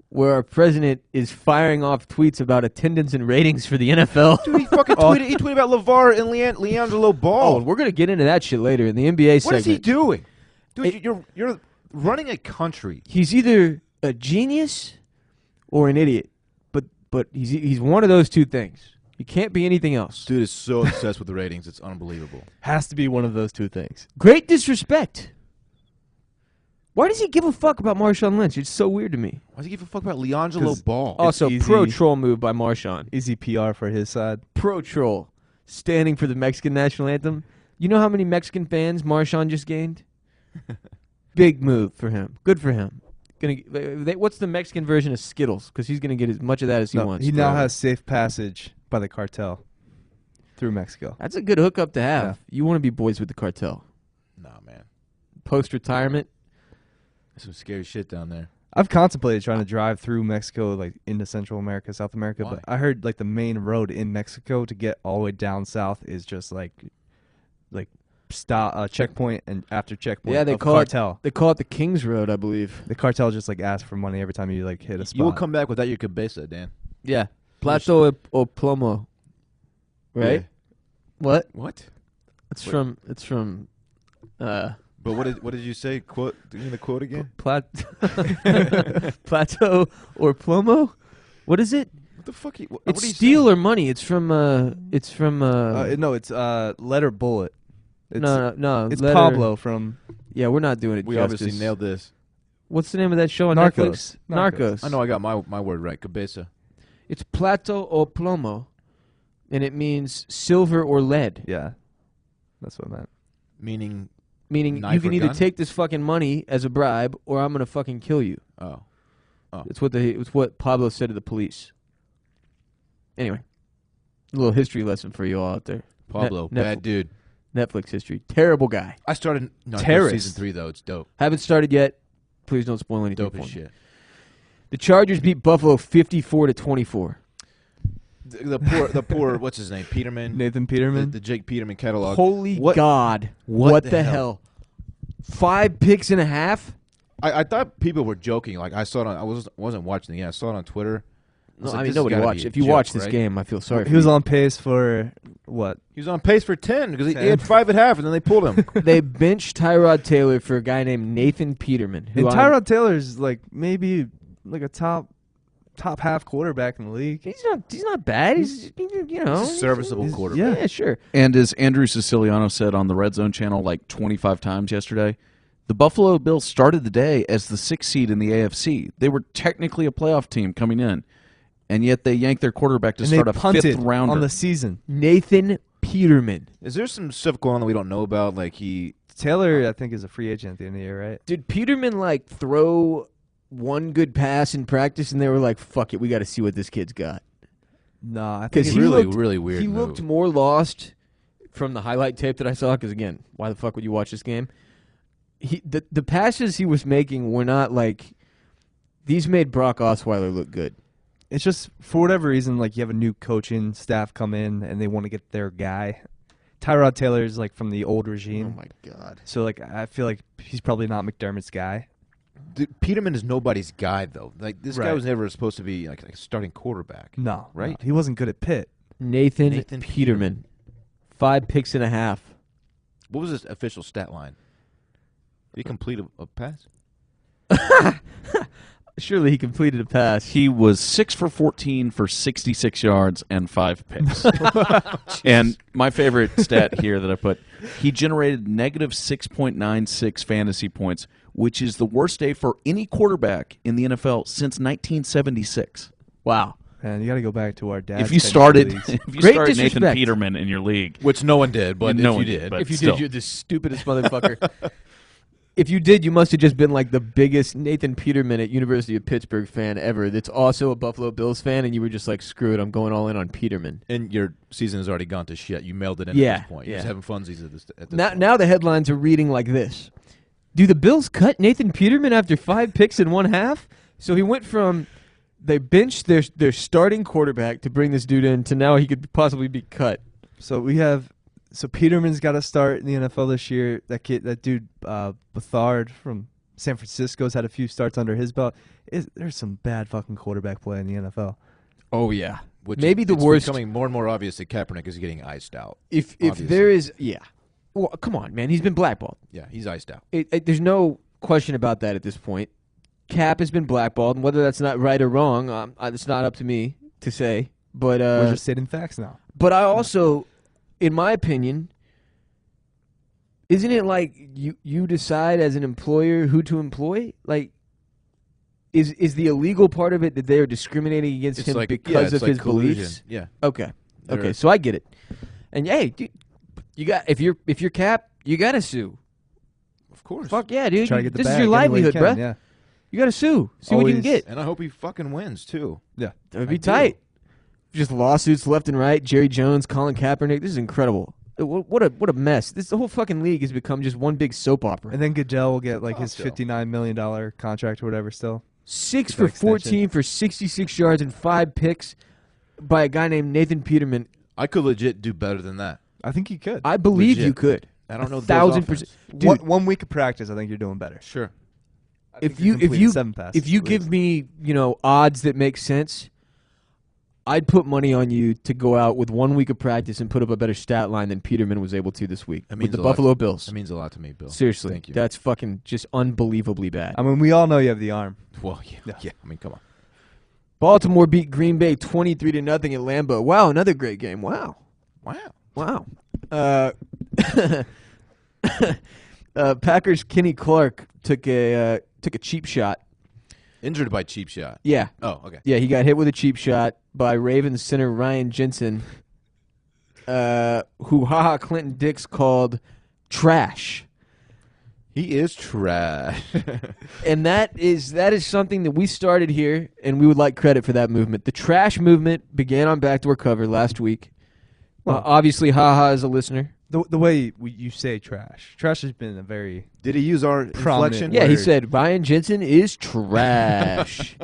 where our president is firing off tweets about attendance and ratings for the NFL. Dude, he fucking tweeted. He tweeted about LaVar and Leandro Ball. Oh, and we're going to get into that shit later in the NBA segment. What is he doing? Dude, you're running a country. He's either a genius or an idiot. But he's one of those two things. He can't be anything else. Dude is so obsessed with the ratings. It's unbelievable. Has to be one of those two things. Great disrespect. Why does he give a fuck about Marshawn Lynch? It's so weird to me. Why does he give a fuck about Leandro Ball? Also, easy. pro-troll move by Marshawn. Easy PR for his side. Pro-troll. Standing for the Mexican national anthem. You know how many Mexican fans Marshawn just gained? Big move for him. Good for him. What's the Mexican version of Skittles? Because he's going to get as much of that as he wants. He now has safe passage by the cartel through Mexico. That's a good hookup to have. Yeah. You want to be boys with the cartel. Nah, man. Post-retirement. There's some scary shit down there. I've contemplated trying to drive through Mexico, like into Central America, South America, Why? but I heard like the main road in Mexico to get all the way down south is just like stop checkpoint and after checkpoint. Yeah, they of call cartel. They call it the King's Road, I believe. The cartel just like asks for money every time you like hit a spot. You will come back without your cabeza, Dan. Yeah. Plato o plomo. Right? Yeah. What? What? It's Wait. from But what did you say? Quote? Give me the quote again. Plato or plomo? What is it? What the fuck? It's steel or money. It's from no, it's letter bullet. It's, no. It's letter- Pablo from Yeah, we're not doing it We justice. obviously nailed this. What's the name of that show on Narcos. Netflix? Narcos. I know I got my word right. Cabeza. It's plato o plomo, and it means silver or lead. Yeah, that's what I meant. Meaning. Meaning Knife you can or either gun? take this fucking money as a bribe, or I'm gonna fucking kill you. Oh. It's what Pablo said to the police. Anyway, a little history lesson for you all out there. Pablo, Net- bad dude. Netflix history. Terrible guy. I started Terrorist. season 3 though. It's dope. Haven't started yet. Please don't spoil anything Dope for as me. shit. The Chargers beat Buffalo 54-24. The poor. What's his name? Peterman. Nathan Peterman. The Jake Peterman catalog. Holy What- God. What the hell? 5 picks and a half? I thought people were joking. Like I saw it on. I wasn't watching it. Yeah, I saw it on Twitter. No, So I mean this has nobody gotta watched. be a If you joke, watch this right? game, I feel sorry. He was on pace for what? He was on pace for 10 because he 10. had 5 at half, and then they pulled him. They benched Tyrod Taylor for a guy named Nathan Peterman. Who And Tyrod Taylor's like maybe like a top half quarterback in the league. he's not bad. He's you know He's a serviceable he's- quarterback. Yeah, sure. And as Andrew Siciliano said on the Red Zone channel like 25 times yesterday, the Buffalo Bills started the day as the 6th seed in the AFC. They were technically a playoff team coming in, and yet they yanked their quarterback to And start they a punted 5th rounder. on the season. Nathan Peterman. Is there some stuff going on that we don't know about? Like Taylor, I think, is a free agent at the end of the year, right? Did Peterman like throw one good pass in practice, and they were like, "Fuck it, we got to see what this kid's got." No, I think Because It's he really, looked, really weird He move. looked more lost from the highlight tape that I saw. Because again, why the fuck would you watch this game? The passes he was making were not like these made Brock Osweiler look good. it's just for whatever reason, like you have a new coaching staff come in and they want to get their guy. Tyrod Taylor is like from the old regime, my god! so like I feel like he's probably not McDermott's guy. Peterman is nobody's guy, though. Like this guy Right. was never supposed to be like a starting quarterback. No, Right? no, he wasn't good at Pitt. Nathan Peterman, 5 picks and a half. What was his official stat line? Did he complete a pass? Surely he completed a pass. He was 6 for 14 for 66 yards and 5 picks. And my favorite stat here that I put, he generated negative 6.96 fantasy points, which is the worst day for any quarterback in the NFL since 1976. Wow. And you got to go back to our dad's. If you fantasy started, leagues. if you Great started Nathan disrespect. Peterman in your league, Which no one did, but No if one you did, did. but- If you still. did, you're the stupidest motherfucker. If you did, you must have just been like the biggest Nathan Peterman at University of Pittsburgh fan ever that's also a Buffalo Bills fan, and you were just like, screw it, I'm going all in on Peterman. And your season has already gone to shit. You mailed it in Yeah, at this point. You're yeah. just having funsies at this Now, point. now the headlines are reading like this. Do the Bills cut Nathan Peterman after 5 picks in one half? So he went from they benched their starting quarterback to bring this dude in to now he could possibly be cut. So we have. So Peterman's got to start in the NFL this year. That dude, Bethard from San Francisco's had a few starts under his belt. There's some bad fucking quarterback play in the NFL. Oh, yeah. Which Maybe the it's worst. becoming more and more obvious that Kaepernick is getting iced out. If obviously. there is, yeah. Well, come on, man. He's been blackballed. Yeah, he's iced out. There's no question about that at this point. Cap has been blackballed, and whether that's not right or wrong, it's not up to me to say. But We're just stating facts now. but I also, in my opinion, isn't it like you decide as an employer who to employ? Like, is the illegal part of it that they are discriminating against him because of his collusion. beliefs? Yeah. Okay, okay, They're- so I get it. And hey, dude, you got if you're Cap, you gotta sue. Of course. Fuck yeah, dude. Try to get the This is bag your any way you livelihood, can, bruh. Yeah. You gotta sue. See what you can Always- get. And I hope he fucking wins, too. Yeah. That would be I do. tight. Just lawsuits left and right. Jerry Jones, Colin Kaepernick. This is incredible. What a mess. The whole fucking league has become just one big soap opera. And then Goodell will get like his Still. $59 million contract or whatever still. 6 Get for that extension. 14 for 66 yards and 5 picks by a guy named Nathan Peterman. I could legit do better than that. I think he could. I believe Legit. you could. I don't know the Bills' 1,000%. offense. Dude, One week of practice, I think you're doing better. Sure. I if think you're you completing 7 passes if you at give least. me, odds that make sense, I'd put money on you to go out with 1 week of practice and put up a better stat line than Peterman was able to this week That with means the a lot. Buffalo Bills. That means a lot to me, Bill. Seriously, Thank you. that's fucking just unbelievably bad. I mean, we all know you have the arm. Well, yeah. I mean, come on. Baltimore beat Green Bay 23-0 at Lambeau. Wow, another great game. Wow. Wow. Packers Kenny Clark took a cheap shot. Injured by cheap shot. Yeah. Oh, okay. Yeah, he got hit with a cheap shot by Ravens center Ryan Jensen, who Ha Clinton-Dix called trash. He is trash. And that is something that we started here, and we would like credit for that movement. The trash movement began on Backdoor Cover last week. Well- Obviously, Ha is a listener. The way you say trash. Trash has been a very... Did he use our Prominent. inflection? Yeah, he Word. said Ryan Jensen is trash.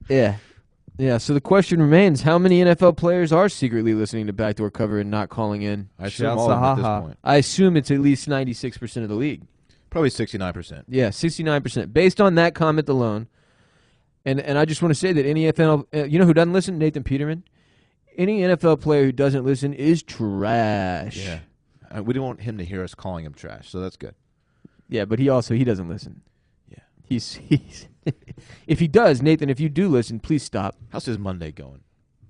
Yeah. Yeah, so the question remains, how many NFL players are secretly listening to Backdoor Cover and not calling in? I assume Shouts all to of them at Ha-Ha. this point. I assume it's at least 96% of the league. Probably 69%. Yeah, 69%. Based on that comment alone, And I just want to say that any NFL, you know who doesn't listen? Nathan Peterman. Any NFL player who doesn't listen is trash. Yeah. We don't want him to hear us calling him trash, so that's good. Yeah, but he doesn't listen. Yeah. He's if he does, Nathan, if you do listen, please stop. How's his Monday going?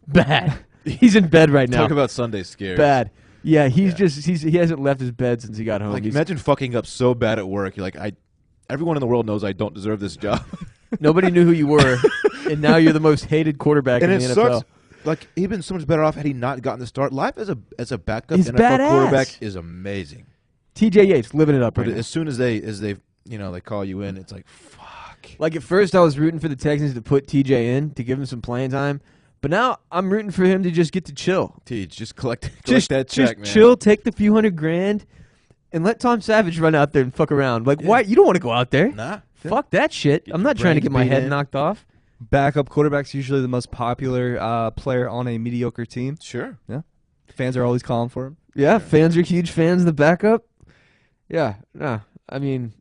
Bad. He's in bed right now. Talk about Sunday scares. Bad. Yeah, he hasn't left his bed since he got home. Like, imagine fucking up so bad at work. You're like, everyone in the world knows I don't deserve this job. Nobody knew who you were, and now you're the most hated quarterback in the NFL. Sucks. Like, he'd been so much better off had he not gotten the start. Life as a backup He's NFL badass. quarterback is amazing. TJ Yates living it up But right now. as soon as they they call you in, it's like, fuck. Like, at first I was rooting for the Texans to put TJ in to give him some playing time, but now I'm rooting for him to just get to chill. Just collect Just that check, man. chill, take the few $100,000, and let Tom Savage run out there and fuck around. Like, why? You don't want to go out there. Nah. Fuck that shit. I'm not trying to get my brains head beat in. knocked off. Backup quarterback's usually the most popular player on a mediocre team. Sure. Yeah, fans are always calling for him. Yeah, fans are huge fans of the backup. Yeah, no, I mean,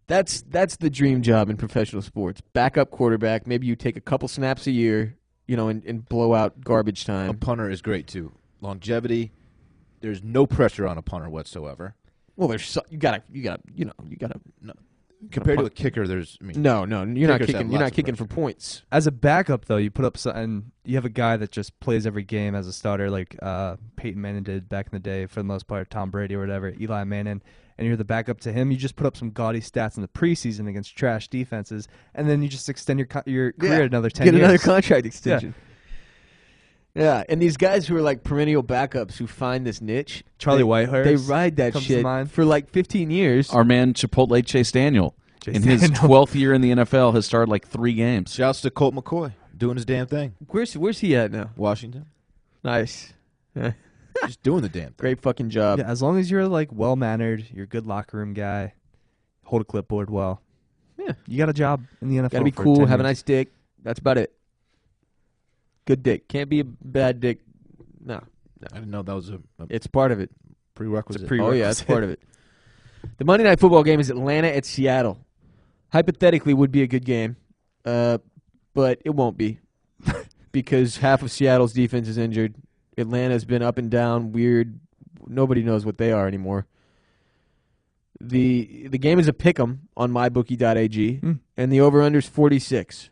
that's the dream job in professional sports. Backup quarterback. Maybe you take a couple snaps a year, and blow out garbage A time. punter is great, too. Longevity. There's no pressure on a punter whatsoever. Well, you gotta. No. Compared to a kicker, No, you're not Kickers have kicking. You're lots not of kicking for pressure. points. As a backup, though, you put up and you have a guy that just plays every game as a starter, like Peyton Manning did back in the day for the most part, Tom Brady or whatever, Eli Manning, and you're the backup to him. You just put up some gaudy stats in the preseason against trash defenses, and then you just extend your career another 10 Get years. another contract extension. Yeah, and these guys who are like perennial backups who find this niche, Charlie Whitehurst they ride that comes to shit mind. for like 15 years. Our man Chipotle Chase Daniel, in his Daniel. 12th year in the NFL, has started like 3 games. Shouts to Colt McCoy doing his damn thing. Where's he at now? Washington. Nice. Yeah. Just doing the damn thing. Great fucking job. Yeah, as long as you're like well mannered, you're a good locker room guy, hold a clipboard well. Yeah. You got a job in the NFL. Gotta be for cool, 10 have a years. nice dick. That's about it. Good dick. Can't be a bad dick. No. I didn't know that was a It's part of it. prerequisite. Oh, yeah, that's part of it. The Monday Night Football game is Atlanta at Seattle. Hypothetically, would be a good game, but it won't be because half of Seattle's defense is injured. Atlanta's been up and down, weird. Nobody knows what they are anymore. The game is a pick'em on mybookie.ag, and the over-under is 46.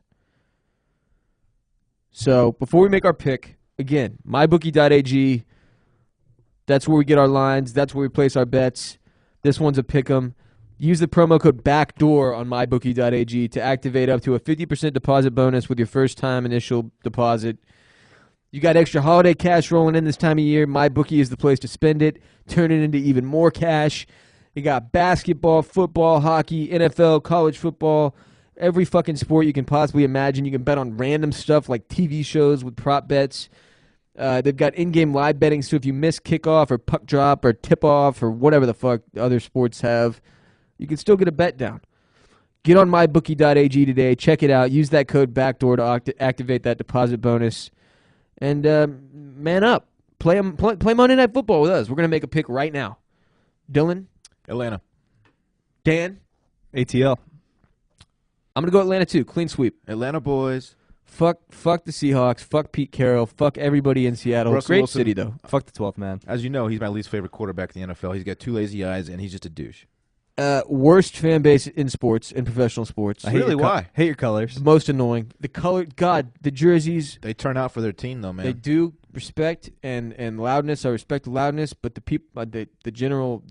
So before we make our pick, again, mybookie.ag, that's where we get our lines. That's where we place our bets. This one's a pick'em. Use the promo code BACKDOOR on mybookie.ag to activate up to a 50% deposit bonus with your first-time initial deposit. You got extra holiday cash rolling in this time of year. MyBookie is the place to spend it. Turn it into even more cash. You got basketball, football, hockey, NFL, college football, every fucking sport you can possibly imagine. You can bet on random stuff like TV shows with prop bets. They've got in-game live betting, so if you miss kickoff or puck drop or tip-off or whatever the fuck other sports have, you can still get a bet down. Get on mybookie.ag today. Check it out. Use that code BACKDOOR to activate that deposit bonus. And man up. Play Monday Night Football with us. We're going to make a pick right now. Dylan? Atlanta. Dan? ATL. I'm going to go Atlanta too. Clean sweep. Atlanta boys. Fuck the Seahawks. Fuck Pete Carroll. Fuck everybody in Seattle. Russell Great Wilson. city, though. Fuck the 12th man. As you know, he's my least favorite quarterback in the NFL. He's got 2 lazy eyes, and he's just a douche. Worst fan base in sports, in professional sports. I hate Really? your Why? Hate your colors. Most annoying. The color, God, the jerseys, They turn out for their team, though, man. they do respect and loudness. I respect the loudness, but the people, the general,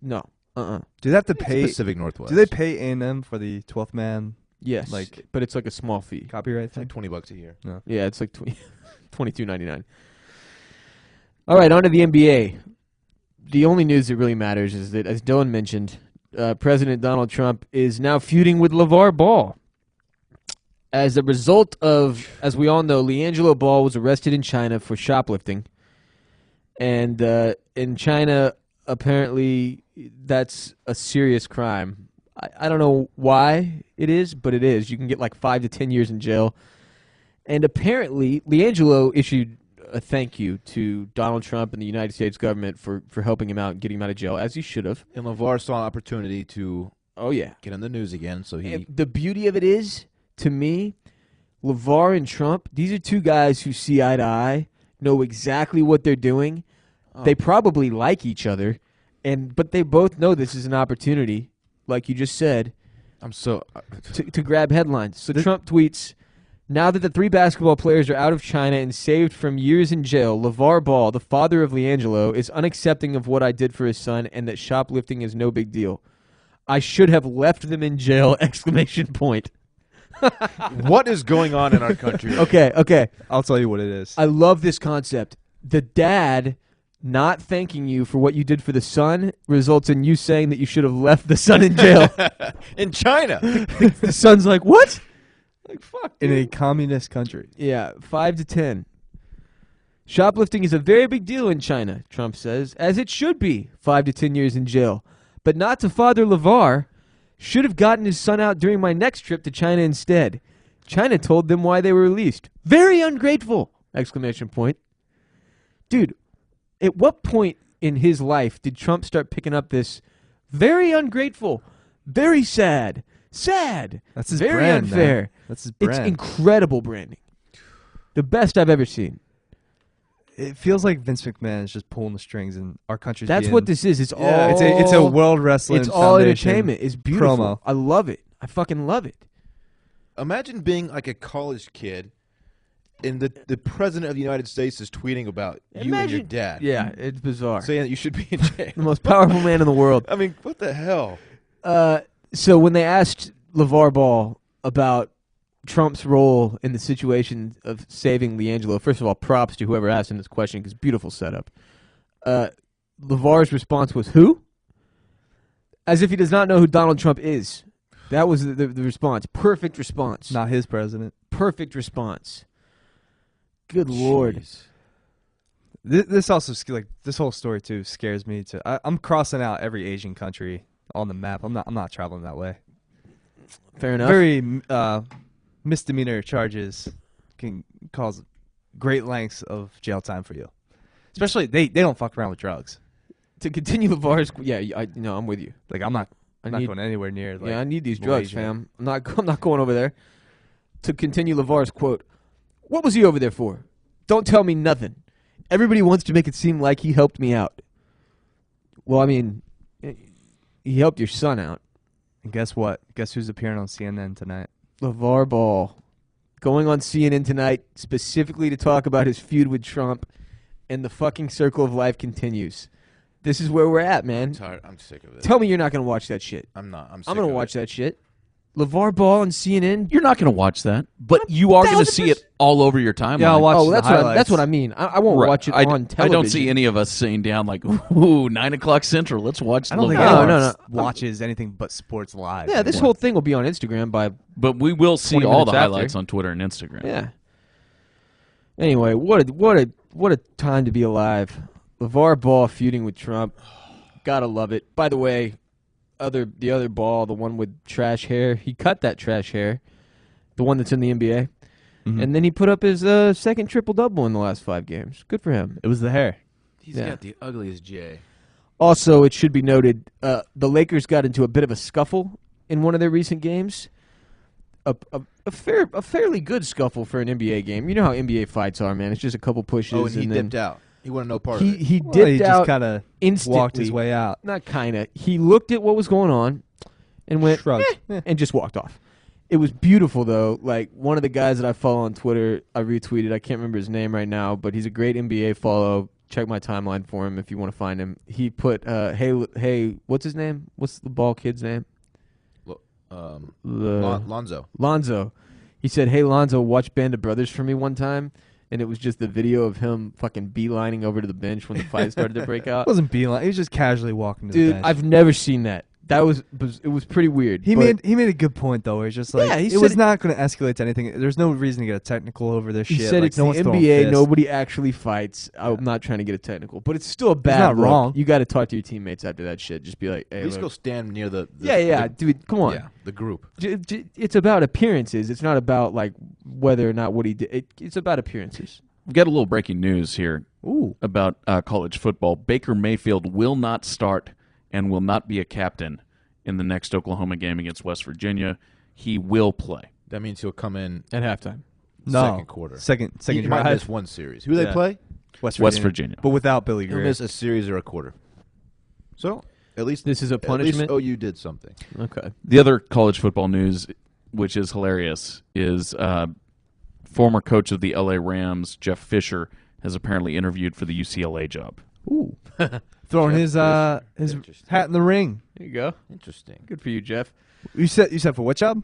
no. Do they have to It's pay? Pacific Northwest. Do they pay A&M for the 12th man Yes, Like- but it's like a small fee. copyright It's like thing? $20 a year. Yeah, it's like $22.99. All right, on to the NBA. The only news that really matters is that, as Dylan mentioned, President Donald Trump is now feuding with LaVar Ball. As a result of, as we all know, LiAngelo Ball was arrested in China for shoplifting. And in China, apparently, that's a serious crime. I don't know why it is, but it is. You can get like 5 to 10 years in jail. And apparently, LiAngelo issued a thank you to Donald Trump and the United States government for helping him out and getting him out of jail, as he should have. And LaVar saw an opportunity to Oh, yeah. get in the news again, so he... And the beauty of it is to me, LaVar and Trump, these are two guys who see eye to eye, know exactly what they're doing. They probably like each other, but they both know this is an opportunity, like you just said, to grab headlines. So Trump tweets, now that the 3 basketball players are out of China and saved from years in jail, LaVar Ball, the father of LiAngelo, is unaccepting of what I did for his son and that shoplifting is no big deal. I should have left them in jail, ! What is going on in our country? Okay. I'll tell you what it is. I love this concept. The dad not thanking you for what you did for the son results in you saying that you should have left the son in jail. In China. The son's like, what? Like, fuck, dude. In a communist country. Yeah, 5 to 10. Shoplifting is a very big deal in China, Trump says, as it should be, 5 to 10 years in jail. But not to Father LaVar. Should have gotten his son out during my next trip to China instead. China told them why they were released. Very ungrateful! ! Dude, at what point in his life did Trump start picking up this very ungrateful, very sad, That's his very brand, unfair? man. That's his brand. It's incredible branding. The best I've ever seen. It feels like Vince McMahon is just pulling the strings, and our country's That's being, what this is. It's all. It's a World Wrestling. It's all Foundation entertainment. It's beautiful. promo. I love it. I fucking love it. Imagine being like a college kid, and the president of the United States is tweeting about you and your dad. Yeah, it's bizarre. Saying that you should be in jail. The most powerful man in the world. I mean, what the hell? So when they asked LaVar Ball about Trump's role in the situation of saving LiAngelo, first of all, props to whoever asked him this question because beautiful setup. LaVar's response was, who? As if he does not know who Donald Trump is. That was the response. Perfect response. Not his president. Perfect response. Good Lord. This also this whole story too scares me too. I'm crossing out every Asian country on the map. I'm not traveling that way. Fair enough. Very misdemeanor charges can cause great lengths of jail time for you. Especially they don't fuck around with drugs. To continue LaVar's, I'm with you. Like I'm not need- going anywhere near. Like, I need these drugs, Malaysia. fam. I'm not going over there. To continue LaVar's quote, what was he over there for? Don't tell me nothing. Everybody wants to make it seem like he helped me out. Well, I mean, he helped your son out. And guess what? Guess who's appearing on CNN tonight? LaVar Ball. Going on CNN tonight specifically to talk about his feud with Trump, and the fucking circle of life continues. This is where we're at, man. I'm tired. I'm sick of it. Tell me you're not going to watch that shit. I'm not. I'm sick I'm going of to watch it. that shit. LaVar Ball on CNN. You're not going to watch that, but you are going to see it all over your timeline. Yeah, I'll watch the that's highlights. what I mean. I won't Right. watch it on television. I don't see any of us sitting down like, ooh, 9 o'clock Central. Let's watch. I don't think LaVar. anyone no. watches anything but sports live. Yeah, this anymore. whole thing will be on Instagram by. But we will see 20 all the minutes after. highlights on Twitter and Instagram. Yeah. Anyway, what a time to be alive. LaVar Ball feuding with Trump. Gotta love it. By the way, the other Ball, the one with trash hair, he cut that trash hair, the one that's in the NBA, and then he put up his second triple-double in the last 5 games. Good for him. It was the hair. He's Yeah. got the ugliest J. Also, it should be noted, the Lakers got into a bit of a scuffle in one of their recent games. A fairly good scuffle for an NBA game. You know how NBA fights are, man. It's just a couple pushes. Oh, and he then dipped out. He wanted no part of it. He Well, dipped he just out kind of instantly. walked his way out. Not kind of. He looked at what was going on and went, Shrugged. and just walked off. It was beautiful, though. Like, one of the guys that I follow on Twitter, I retweeted. I can't remember his name right now, but he's a great NBA follow. Check my timeline for him if you want to find him. He put, hey, what's his name? What's the Ball kid's name? Lonzo. Lonzo. He said, hey, Lonzo, watch Band of Brothers for me one time. And it was just the video of him fucking beelining over to the bench when the fight started to break out. It wasn't beeline. He was just casually walking to the Dude, bench. I've never seen that. It was pretty weird. He but made a good point though. Where he's just like, Yeah, he it said was it- not going to escalate to anything. There's no reason to get a technical over this He shit. said like, it's no the one's throwing NBA. fists. Nobody actually fights. I'm not trying to get a technical, but it's still a bad not look. wrong. You got to talk to your teammates after that shit. Just be like, hey, At least look. go stand near the Dude, come on. Yeah, the group. It's about appearances. It's not about like whether or not what he did. It's about appearances. We've got a little breaking news here Ooh. about college football. Baker Mayfield will not start and will not be a captain in the next Oklahoma game against West Virginia. He will play. That means he'll come in at halftime. No, second quarter. Second He might drive. miss one series. Who do they Yeah. play? West Virginia. But without Billy He'll Grier. miss a series or a quarter. So at least This is a punishment? At least OU did something. Okay. The other college football news, which is hilarious, is former coach of the LA Rams, Jeff Fisher, has apparently interviewed for the UCLA job. Ooh. Throwing his hat in the ring. There you go. Interesting. Good for you, Jeff. You said for what job?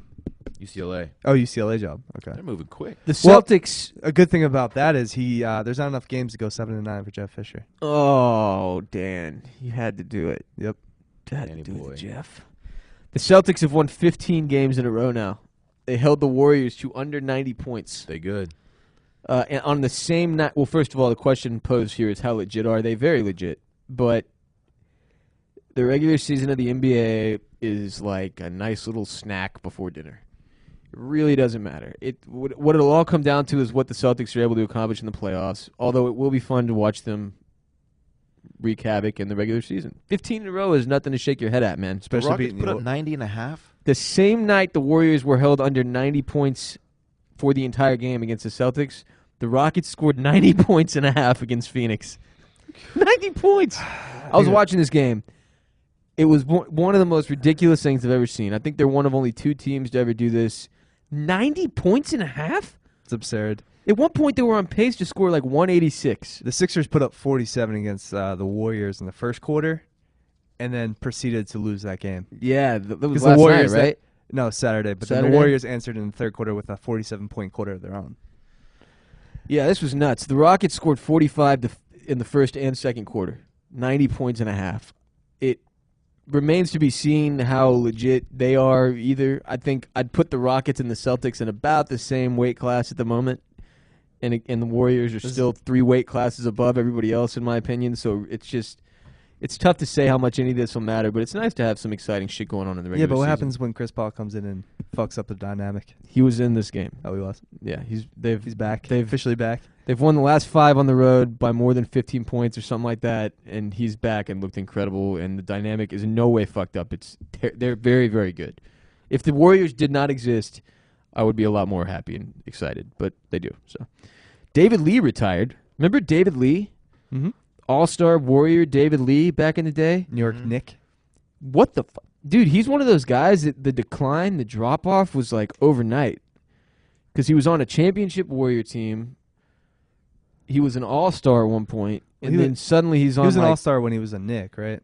UCLA. Oh, UCLA job. Okay. They're moving quick. The Well- Celtics. A good thing about that is there's not enough games to go 7-9 for Jeff Fisher. Oh, Dan, you had to do it. Yep. Had Danny to do boy. it, Jeff. The Celtics have won 15 games in a row now. They held the Warriors to under 90 points. They good. And on the same night, well, first of all, the question posed here is how legit are they? Very legit. But the regular season of the NBA is like a nice little snack before dinner. It really doesn't matter. What it'll all come down to is what the Celtics are able to accomplish in the playoffs, although it will be fun to watch them wreak havoc in the regular season. 15 in a row is nothing to shake your head at, man. The Especially Rockets beating put the up 90.5. The same night the Warriors were held under 90 points for the entire game against the Celtics, the Rockets scored 90 points and a half against Phoenix. 90 points. I was watching this game. It was one of the most ridiculous things I've ever seen. I think they're one of only two teams to ever do this. 90 points and a half? It's absurd. At one point, they were on pace to score like 186. The Sixers put up 47 against the Warriors in the first quarter, and then proceeded to lose that game. Yeah, that was 'Cause last the Warriors, night, right? No, Saturday. But then Saturday? the Warriors answered in the third quarter with a 47-point quarter of their own. Yeah, this was nuts. The Rockets scored 45 in the first and second quarter. 90 points and a half. It remains to be seen how legit they are either. I think I'd put the Rockets and the Celtics in about the same weight class at the moment. And the Warriors are still 3 weight classes above everybody else, in my opinion. So it's tough to say how much any of this will matter. But it's nice to have some exciting shit going on in the regular Yeah, but what season. happens when Chris Paul comes in and fucks up the dynamic? He was in this game. Oh, he was. Yeah, he's back. They've Officially back. They've won the last 5 on the road by more than 15 points or something like that, and he's back and looked incredible. And the dynamic is in no way fucked up. They're very, very good. If the Warriors did not exist, I would be a lot more happy and excited, but they do. So, David Lee retired. Remember David Lee, Mm-hmm. All-Star Warrior David Lee back in the day? New York Knick. What the fuck? Dude, he's one of those guys that the decline, the drop-off was like overnight. Because he was on a championship Warrior team. He was an all-star at one point, and then suddenly he's on He was an like, all-star when he was a Knick, right?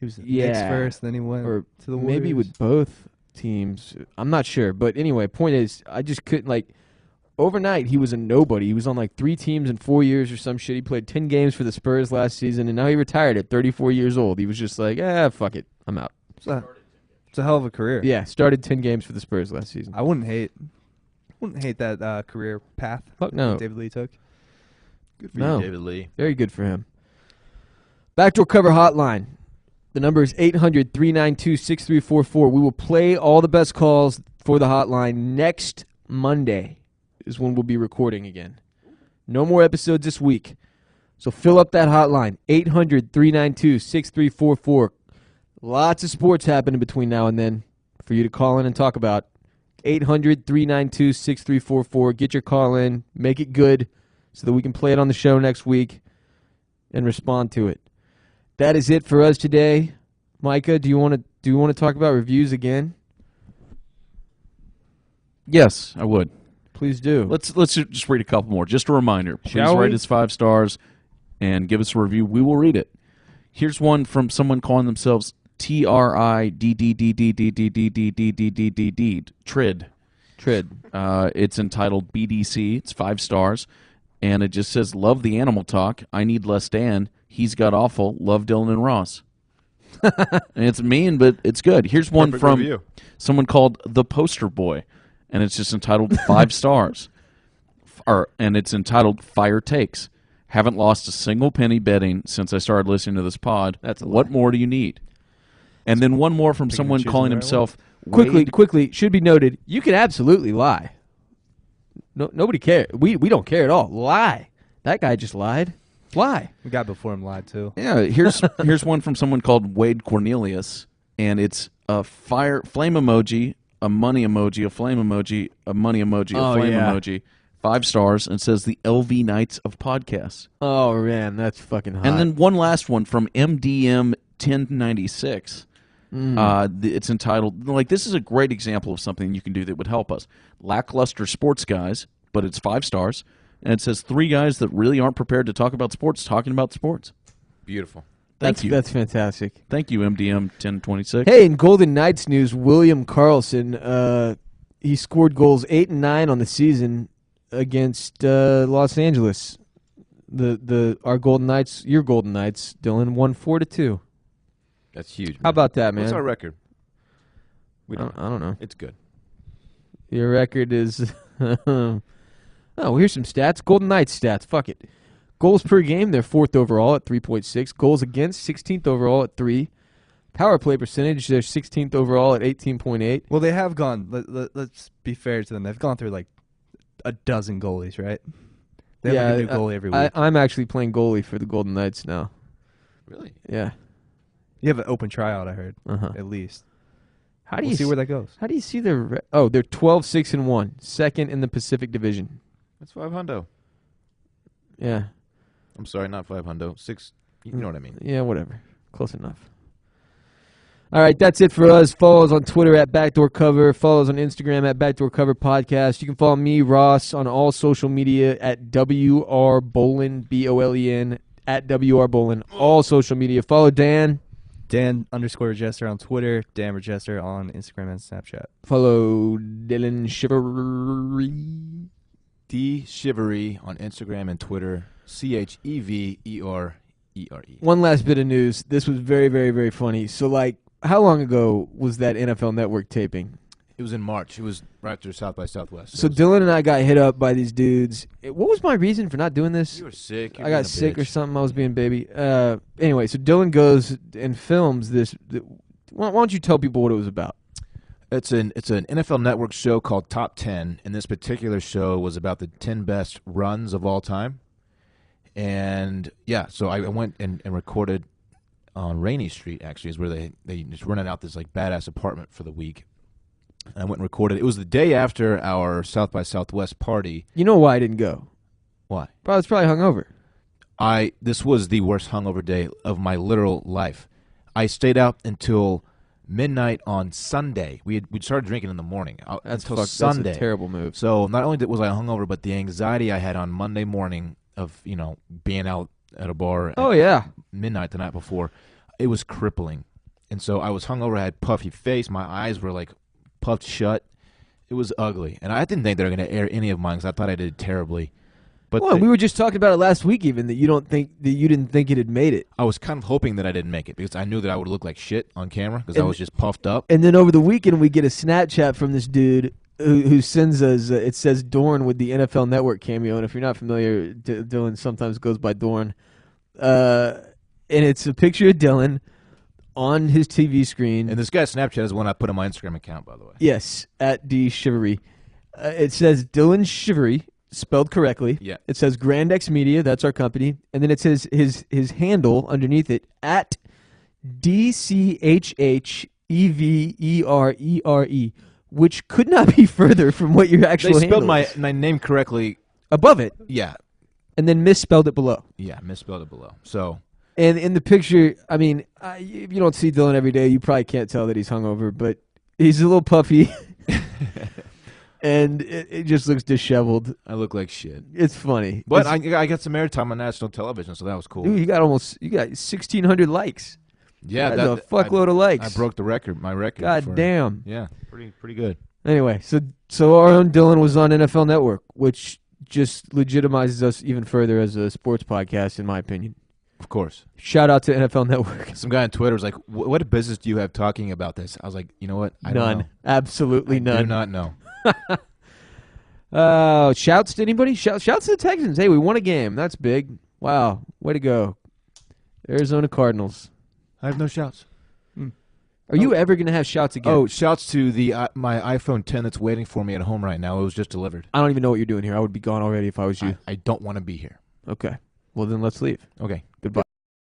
He was the Knicks Yeah. first, then he went or to the Warriors. maybe with both teams. I'm not sure. But anyway, point is, I just couldn't, like, overnight he was a nobody. He was on like 3 teams in 4 years or some shit. He played 10 games for the Spurs last season, and now he retired at 34 years old. He was just like, fuck it. I'm out. It's a hell of a career. Yeah, started 10 games for the Spurs last season. I wouldn't hate that career path Fuck no. that David Lee took. Good for No. you, David Lee. Very good for him. Backdoor cover hotline. The number is 800-392-6344. We will play all the best calls for the hotline next Monday is when we'll be recording again. No more episodes this week. So fill up that hotline. 800-392-6344. Lots of sports happening between now and then for you to call in and talk about. 800-392-6344. Get your call in. Make it good so that we can play it on the show next week and respond to it. That is it for us today. Micah, do you want to talk about reviews again? Yes, I would. Please do. Let's just read a couple more. Just a reminder. Please Shall rate we? us 5 stars and give us a review. We will read it. Here's one from someone calling themselves TRIDDDDDDDDDDDD Trid. It's entitled BDC. It's 5 stars, and it just says, "Love the animal talk. I need less Dan. He's got awful. Love Dylan and Ross." And it's mean, but it's good. Here's one Perfect from review. someone called The Poster Boy, and it's just entitled 5 stars. And it's entitled Fire Takes. Haven't lost a single penny betting since I started listening to this pod. That's a What lie. more do you need? And then one more from Picking and someone choosing calling the right himself Quickly, should be noted, you can absolutely lie. No, nobody cares. We don't care at all. Lie. That guy just lied. Lie. The guy before him lied too. Yeah, here's one from someone called Wade Cornelius, and it's a flame emoji, a money emoji, a flame emoji, a money emoji, a flame emoji. 5 stars, and says the LV Knights of podcasts. Oh, man, that's fucking hot. And then one last one from MDM 1096. It's entitled, like, this is a great example of something you can do that would help us. Lackluster sports guys, but it's 5 stars. And it says 3 guys that really aren't prepared to talk about sports talking about sports. Beautiful. Thank you. That's fantastic. Thank you, MDM 1026. Hey, in Golden Knights news, William Karlsson, he scored goals 8 and 9 on the season against Los Angeles. Our Golden Knights, your Golden Knights, Dylan, won 4-2. That's huge. Man. How about that, man? What's our record? I don't know. It's good. Your record is... oh, here's some stats. Golden Knights stats. Fuck it. Goals per game, they're 4th overall at 3.6. Goals against, 16th overall at 3. Power play percentage, they're 16th overall at 18.8. Well, they have gone. Let's be fair to them. They've gone through like a dozen goalies, right? They have like a new goalie every week. I'm actually playing goalie for the Golden Knights now. Really? Yeah. You have an open tryout, I heard, Uh-huh. at least. How do We'll you see where that goes. How do you see their? Oh, they're 12-6-1, second in the Pacific Division. That's 500. Yeah. I'm sorry, not 500. 6. You know what I mean? Yeah, whatever. Close enough. All right, that's it for us. Follow us on Twitter at Backdoor Cover. Follow us on Instagram at Backdoor Cover Podcast. You can follow me, Ross, on all social media at WR Bolin, BOLEN, at WR Bolin. All social media. Follow Dan. Dan_Regester on Twitter. Dan Regester on Instagram and Snapchat. Follow Dylan Shivery. D Shivery on Instagram and Twitter. CHEVERERE. One last bit of news. This was very, very, very funny. So, like, how long ago was that NFL Network taping? It was in March. It was right after South by Southwest. So Dylan and I got hit up by these dudes. What was my reason for not doing this? You were sick. I got sick or something. I was being a baby. Anyway, so Dylan goes and films this. Why don't you tell people what it was about? It's an NFL Network show called Top 10, and this particular show was about the 10 best runs of all time. And, yeah, so I went and recorded on Rainey Street, actually, is where they just rented out this, like, badass apartment for the week. And I went and recorded. It was the day after our South by Southwest party. You know why I didn't go? Why? I was probably hungover. This was the worst hungover day of my literal life. I stayed out until midnight on Sunday. We started drinking in the morning until Sunday. That's a terrible move. So not only was I hungover, but the anxiety I had on Monday morning of being out at a bar at midnight the night before, it was crippling. And so I was hungover. I had puffy face. My eyes were like puffed shut. It was ugly, and I didn't think they were going to air any of mine because I thought I did terribly. But we were just talking about it last week, even that you didn't think it had made it. I was kind of hoping that I didn't make it because I knew that I would look like shit on camera because I was just puffed up. And then over the weekend, we get a Snapchat from this dude who sends us. It says Dorn with the NFL Network cameo, and if you're not familiar, Dylan sometimes goes by Dorn. And it's a picture of Dylan on his TV screen. And this guy's Snapchat is one I put on my Instagram account, by the way. Yes, at D Shivery. It says Dylan Shivery, spelled correctly. Yeah. It says Grand X Media, that's our company. And then it says his handle underneath it, at DCHHEVERERE, which could not be further from what your actual They handle spelled is. my name correctly. Above it. Yeah. And then misspelled it below. Yeah, misspelled it below. So... And in the picture, I mean, if you don't see Dylan every day, you probably can't tell that he's hungover, but he's a little puffy, and it just looks disheveled. I look like shit. It's funny. But I got some airtime on national television, so that was cool. Dude, you got 1,600 likes. Yeah, that's a fuckload of likes. I broke my record. God damn. Yeah, pretty good. Anyway, so our own Dylan was on NFL Network, which just legitimizes us even further as a sports podcast, in my opinion. Of course. Shout out to NFL Network. Some guy on Twitter was like, what business do you have talking about this? I was like, you know what? I None. don't know. Absolutely none. I do not know. Shouts to anybody? Shouts to the Texans. Hey, we won a game. That's big. Wow. Way to go. Arizona Cardinals. I have no shouts. Are you ever going to have shouts again? Oh, shouts to my iPhone 10 that's waiting for me at home right now. It was just delivered. I don't even know what you're doing here. I would be gone already if I was you. I don't want to be here. Okay. Well, then let's leave. Okay. Goodbye.